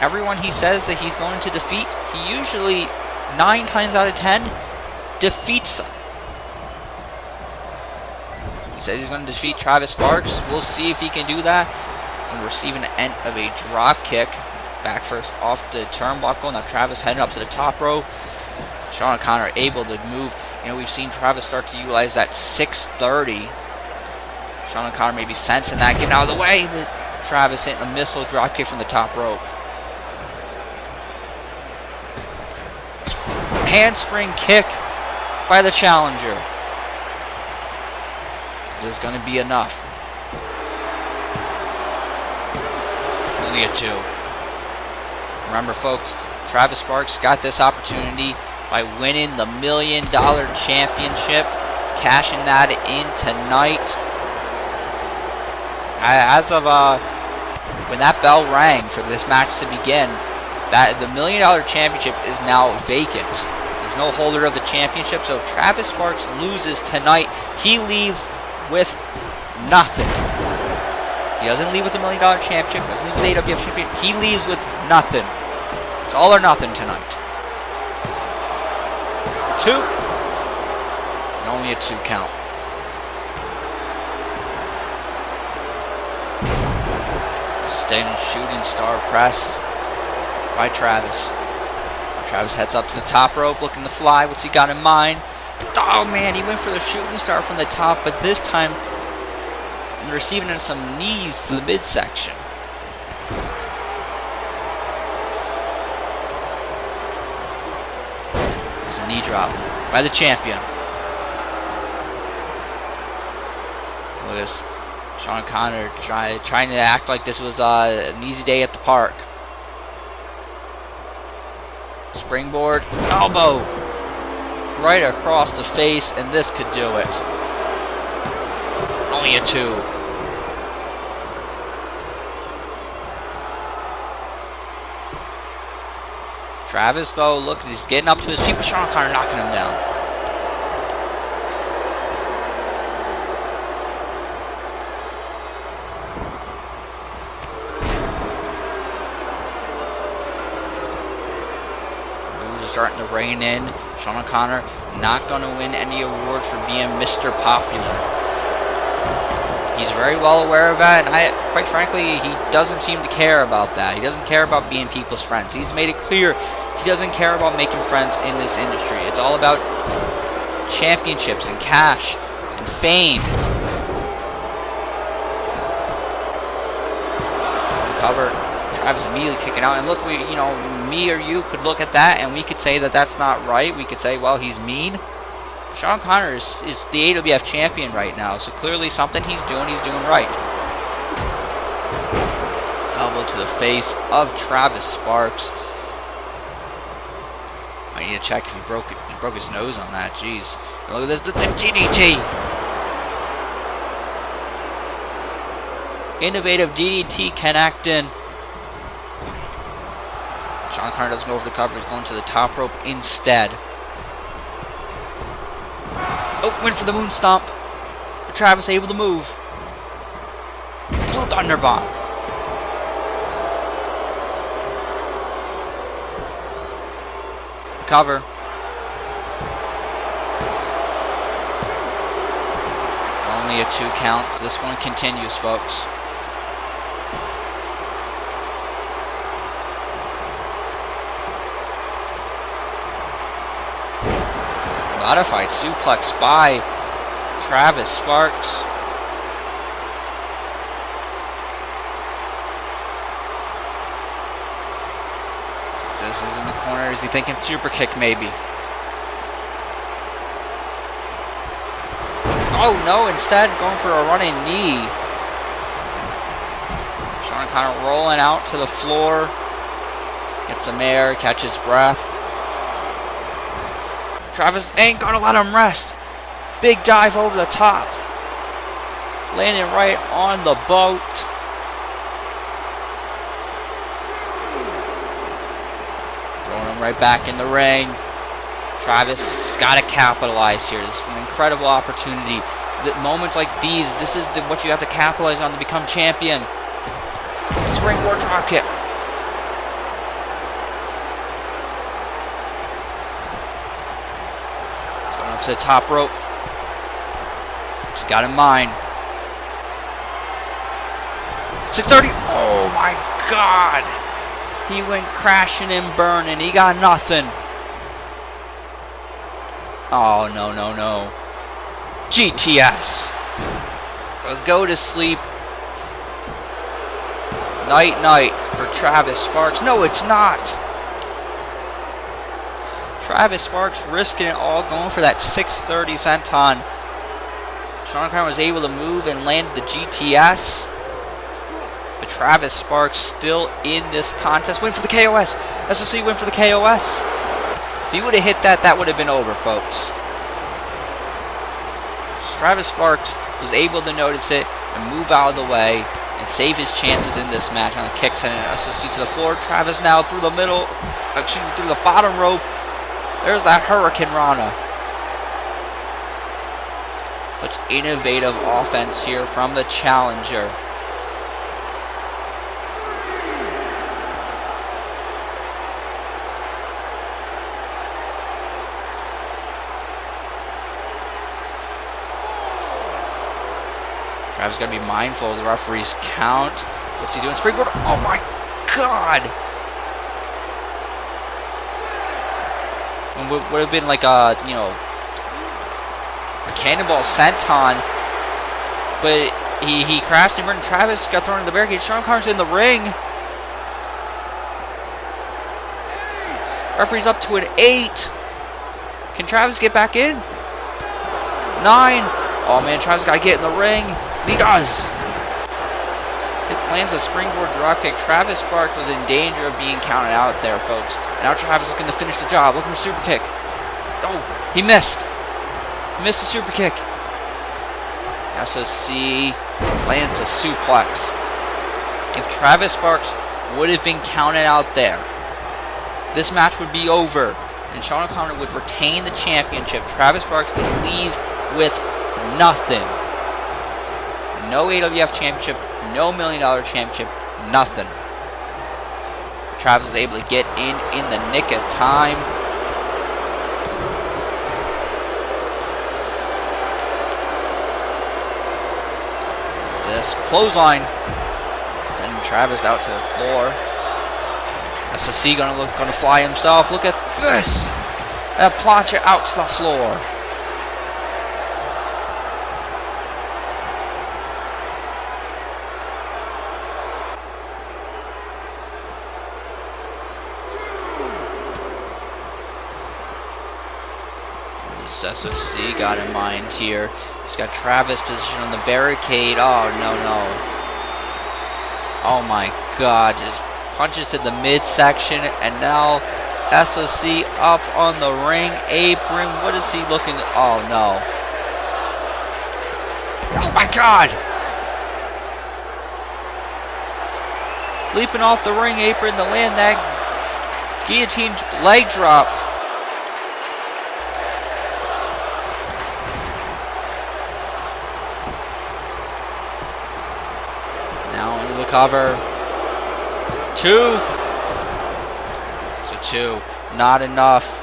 Everyone he says that he's going to defeat, he usually 9 times out of 10 defeats them. He says he's going to defeat Travis Sparks. We'll see if he can do that. And receiving the end of a drop kick. Back first off the turnbuckle. Now Travis heading up to the top rope. Shawn O'Connor able to move. You know, we've seen Travis start to utilize that 630. Shawn O'Connor maybe sensing that, getting out of the way. But Travis hitting a missile drop kick from the top rope. Handspring kick by the challenger. This is going to be enough. Only a 2. Remember, folks, Travis Sparks got this opportunity by winning the $1 Million Championship, cashing that in tonight. As of when that bell rang for this match to begin, that the $1 Million Championship is now vacant. There's no holder of the championship, so if Travis Sparks loses tonight, he leaves with nothing. He doesn't leave with the $1 Million Championship, doesn't leave with the AWF Championship, he leaves with nothing. It's all or nothing tonight. 2. And only a 2 count. Standing shooting star press by Travis. Travis heads up to the top rope looking to fly. What's he got in mind? Oh man, he went for the shooting star from the top, but this time receiving in some knees to the midsection. There's a knee drop by the champion. Look at this. Shawn O'Connor trying to act like this was an easy day at the park. Springboard, elbow, right across the face, and this could do it. Only a 2. Travis, though, look, he's getting up to his feet, but Shawn O'Connor knocking him down. Starting to rein in. Shawn O'Connor not going to win any award for being Mr. Popular. He's very well aware of that, and quite frankly, he doesn't seem to care about that. He doesn't care about being people's friends. He's made it clear he doesn't care about making friends in this industry. It's all about championships and cash and fame. Cover. Travis immediately kicking out, and look, me or you could look at that and we could say that that's not right. We could say, well, he's mean. Shawn O'Connor is the AWF champion right now, so clearly something he's doing right. Elbow to the face of Travis Sparks. I need to check if he broke his nose on that. Jeez, look at this, the DDT. Innovative DDT connecting. Shawn O'Connor doesn't go over the cover. He's going to the top rope instead. Oh, went for the moon stomp. But Travis able to move. Blue Thunder Bomb. Cover. Only a 2 count. This one continues, folks. Modified suplex by Travis Sparks. This is in the corner. Is he thinking super kick maybe? Oh no, instead going for a running knee. Shawn kind of rolling out to the floor. Gets some air, catches breath. Travis ain't gonna let him rest. Big dive over the top. Landing right on the boat. Throwing him right back in the ring. Travis has got to capitalize here. This is an incredible opportunity. Moments like these, this is what you have to capitalize on to become champion. Springboard drop kick. He's going up to the top rope. He's got in mind. 630. Oh my God. He went crashing and burning. He got nothing. Oh, no, no, no. GTS. Go to sleep. Night, night for Travis Sparks. No, it's not. Travis Sparks risking it all, going for that 630 senton. Shawn was able to move and landed the GTS. But Travis Sparks still in this contest. Win for the KOS. SOC win for the KOS. If he would have hit that, that would have been over, folks. Travis Sparks was able to notice it and move out of the way and save his chances in this match on the kick, sending SOC to the floor. Travis now through the middle, excuse me, through the bottom rope. There's that Hurricane Rana. Such innovative offense here from the challenger. Travis got to be mindful of the referee's count. What's he doing? Springboard. Oh my God! And would have been like a, you know, a cannonball senton, but he crashed and burned. Travis got thrown in the barricade. Shawn Carter's in the ring. Referee's up to an 8. Can Travis get back in? 9. Oh man, Travis got to get in the ring. He does. It lands a springboard dropkick. Travis Sparks was in danger of being counted out there, folks. Now Travis looking to finish the job. Looking for a super kick. Oh, he missed. He missed the super kick. SOC lands a suplex. If Travis Sparks would have been counted out there, this match would be over, and Shawn O'Connor would retain the championship. Travis Sparks would leave with nothing. No AWF championship, no $1 million championship, nothing. Travis was able to get in the nick of time. What's this? Clothesline. Sending Travis out to the floor. SOC gonna fly himself. Look at this. That plancha out to the floor. SOC got in mind here. He's got Travis positioned on the barricade. Oh, no, no. Oh, my God. Just punches to the midsection. And now SOC up on the ring apron. What is he looking at? Oh, no. Oh, my God. Leaping off the ring apron to land that guillotine leg drop. Cover. 2. It's a 2. Not enough.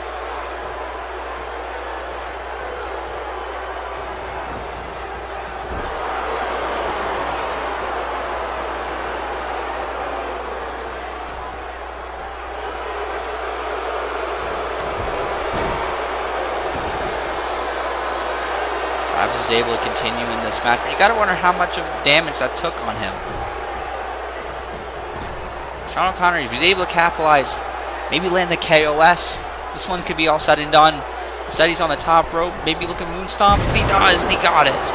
Travis was able to continue in this match, but you gotta wonder how much of damage that took on him. Shawn O'Connor, if he's able to capitalize Maybe land the KOS. This one could be all said and done. Said he's on the top rope. Maybe look at Moonstomp. He does, and he got it.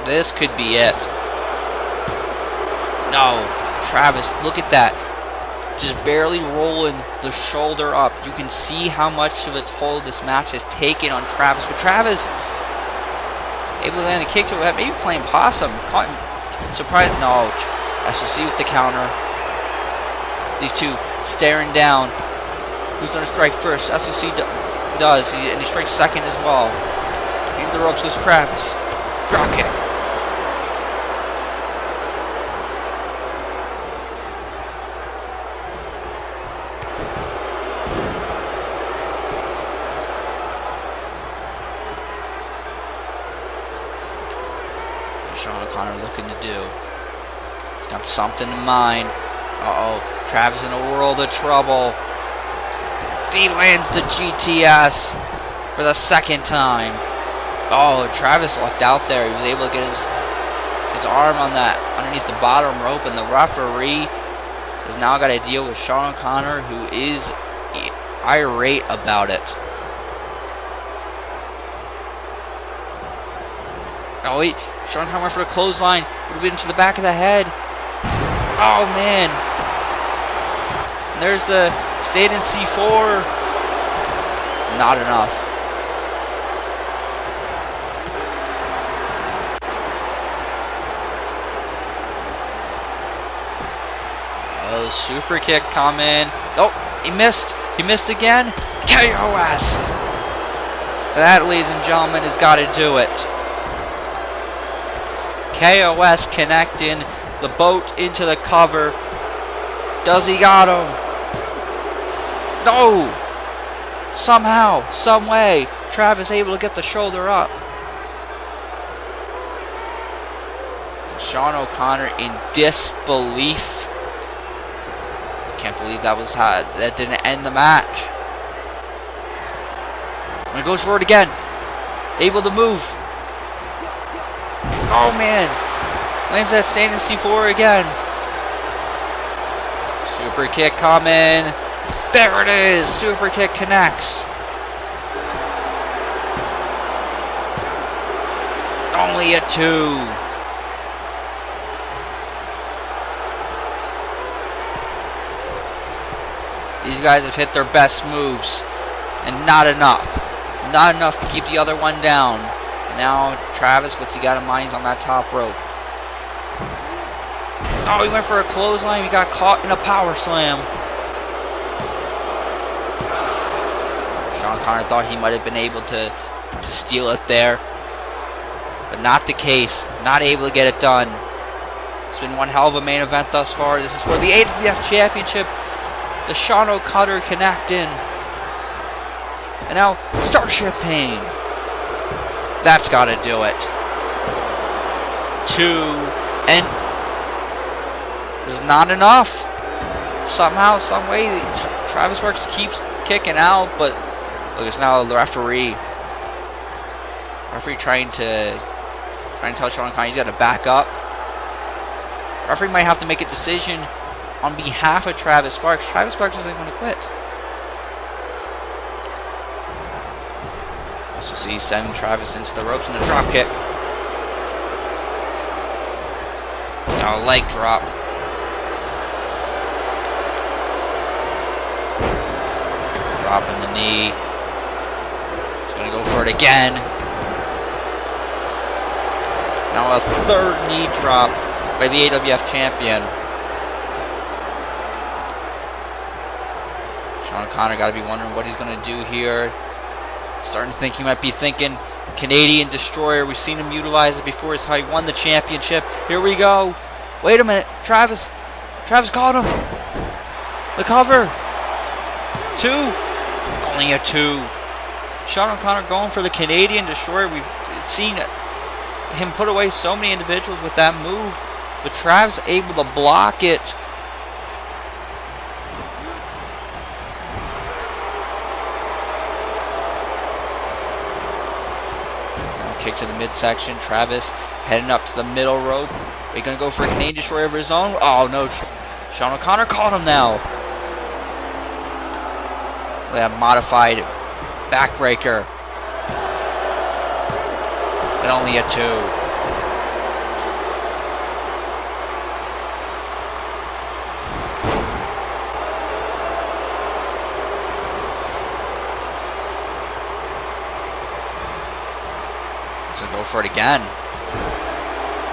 This could be it. No, Travis, look at that. Just barely rolling the shoulder up. You can see how much of a toll this match has taken on Travis. But Travis able to land a kick to it. Maybe playing possum. Caught him. Surprised. No. SOC with the counter. These two staring down. Who's going to strike first? SOC does. And he strikes second as well. Into the ropes goes Travis. Drop kick. Shawn looking to do. He's got something in mind. Uh-oh. Travis in a world of trouble. He lands the GTS for the second time. Oh, Travis lucked out there. He was able to get his arm on that underneath the bottom rope, and the referee has now got to deal with Shawn O'Connor, who is irate about it. Oh wait, Shawn O'Connor went for the clothesline. Would have been to the back of the head. Oh man. And there's the stayed in C4. Not enough. Oh, super kick coming. Oh, he missed. He missed again. KOS. That, ladies and gentlemen, has got to do it. KOS connecting the boat into the cover. Does he got him? No! Somehow, some way, Travis able to get the shoulder up. Shawn O'Connor in disbelief. Can't believe that didn't end the match. And he goes for it again. Able to move. Oh man. Lands that standing C4 again. Super kick coming. There it is. Super kick connects. Only a 2. These guys have hit their best moves, and not enough. Not enough to keep the other one down. And now Travis, what's he got in mind? He's on that top rope. Oh, he went for a clothesline. He got caught in a power slam. Shawn O'Connor thought he might have been able to steal it there, but not the case. Not able to get it done. It's been one hell of a main event thus far. This is for the AWF Championship. The Shawn O'Connor connect in. And now, Starship Pain. That's got to do it. 2. And this is not enough. Somehow, some way, Travis Works keeps kicking out, but look, it's now the referee. Referee trying to tell Shawn O'Connor he's got to back up. Referee might have to make a decision on behalf of Travis Sparks. Travis Sparks isn't going to quit. So see, sending Travis into the ropes and a drop kick. Now a leg drop. Dropping the knee. He's going to go for it again. Now a third knee drop by the AWF champion. Shawn O'Connor got to be wondering what he's going to do here. Starting to think he might be thinking Canadian Destroyer. We've seen him utilize it before. It's how he won the championship. Here we go. Wait a minute. Travis caught him. The cover. 2. Only a 2. Shawn O'Connor going for the Canadian Destroyer. We've seen him put away so many individuals with that move, but Travis able to block it. Kick to the midsection. Travis heading up to the middle rope. Are you going to go for a Canadian Destroyer of his own? Oh, no. Shawn O'Connor caught him now. We have modified backbreaker. And only a 2. So go for it again.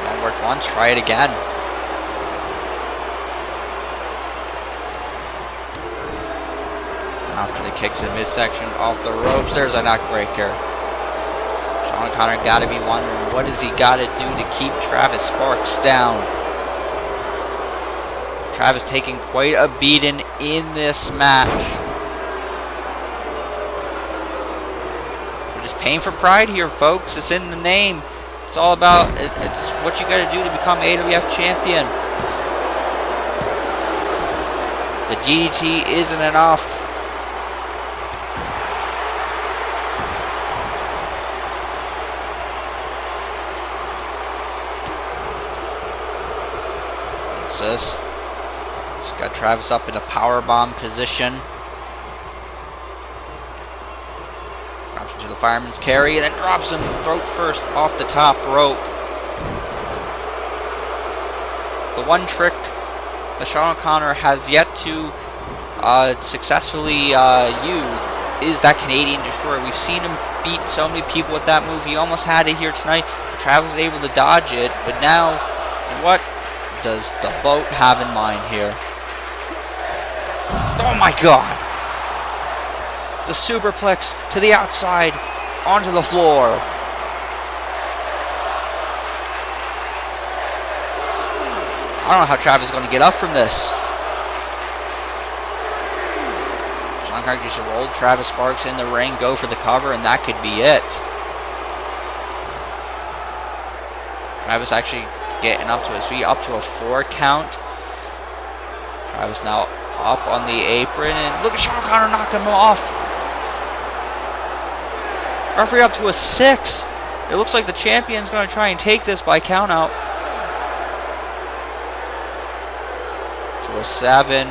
Won't work once, try it again. After the kick to the midsection, off the ropes, there's a neck breaker. Shawn O'Connor got to be wondering, what does he got to do to keep Travis Sparks down? Travis taking quite a beating in this match. But it's pain for pride here, folks. It's in the name. It's all about, it's what you got to do to become AWF champion. The DDT isn't enough. This. Just got Travis up in a powerbomb position. Drops him to the fireman's carry, and then drops him throat first off the top rope. The one trick that Shawn O'Connor has yet to successfully use is that Canadian Destroyer. We've seen him beat so many people with that move. He almost had it here tonight. Travis was able to dodge it, but now what does the boat have in mind here? Oh my god! The superplex to the outside, onto the floor. I don't know how Travis is going to get up from this. Shawn O'Connor just rolled Travis Sparks in the ring, go for the cover, and that could be it. Travis actually getting up to his feet, up to a 4 count. Travis now up on the apron, and look at Shawn O'Connor knocking him off. Referee up to a 6. It looks like the champion's going to try and take this by count out. To a 7.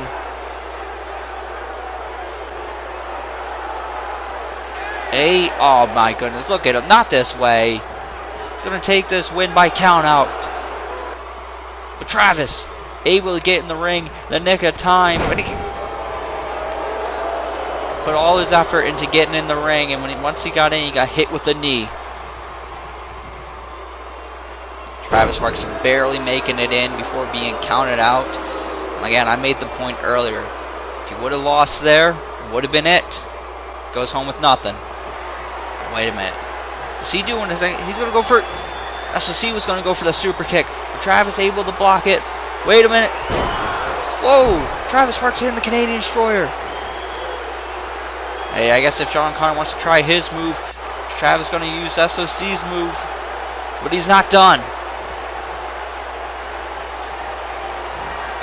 A. Oh my goodness, look at him, not this way. He's going to take this win by count out. But Travis, able to get in the ring in the nick of time. But he put all his effort into getting in the ring, and once he got in, he got hit with a knee. Travis Sparks barely making it in before being counted out. And again, I made the point earlier. If he would have lost there, it would have been it. Goes home with nothing. Wait a minute. Is he doing his thing? He's going to go for... SOC was going to go for the super kick. But Travis able to block it. Wait a minute. Whoa! Travis Sparks hitting the Canadian Destroyer. Hey, I guess if Shawn O'Connor wants to try his move, Travis is going to use SOC's move. But he's not done.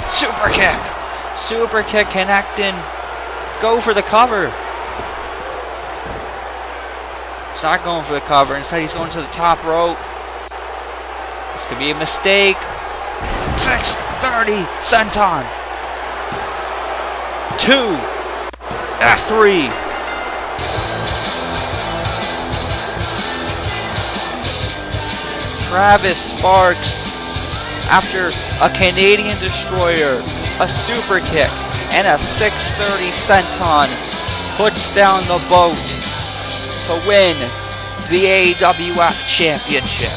Super kick. Super kick connecting. Go for the cover. He's not going for the cover. Instead, he's going to the top rope. This could be a mistake. 630 senton. 2. S3. Travis Sparks, after a Canadian Destroyer, a super kick, and a 630 senton, puts down the boat to win the AWF Championship.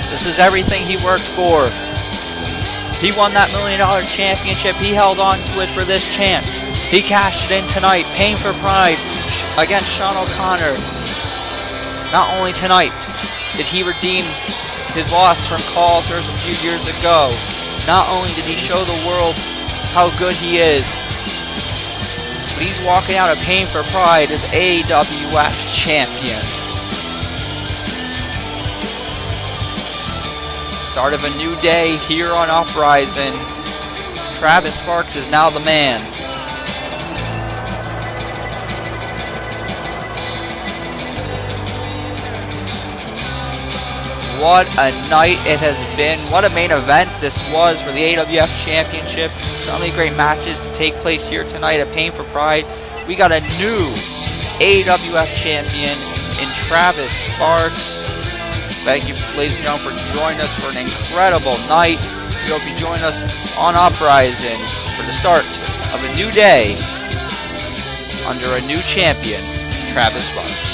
This is everything he worked for. He won that $1 million championship. He held on to it for this chance. He cashed it in tonight. Pain for Pride against Shawn O'Connor. Not only tonight did he redeem his loss from Calls-Hurst a few years ago. Not only did he show the world how good he is, but he's walking out of Pain for Pride as AWF champion. Start of a new day here on Uprising. Travis Sparks is now the man. what a night it has been. What a main event this was for the AWF Championship. So many great matches to take place here tonight at Pain for Pride. We got a new AWF champion in Travis Sparks. Thank you, ladies and gentlemen, for joining us for an incredible night. We hope you join us on Uprising for the start of a new day under a new champion, Travis Sparks.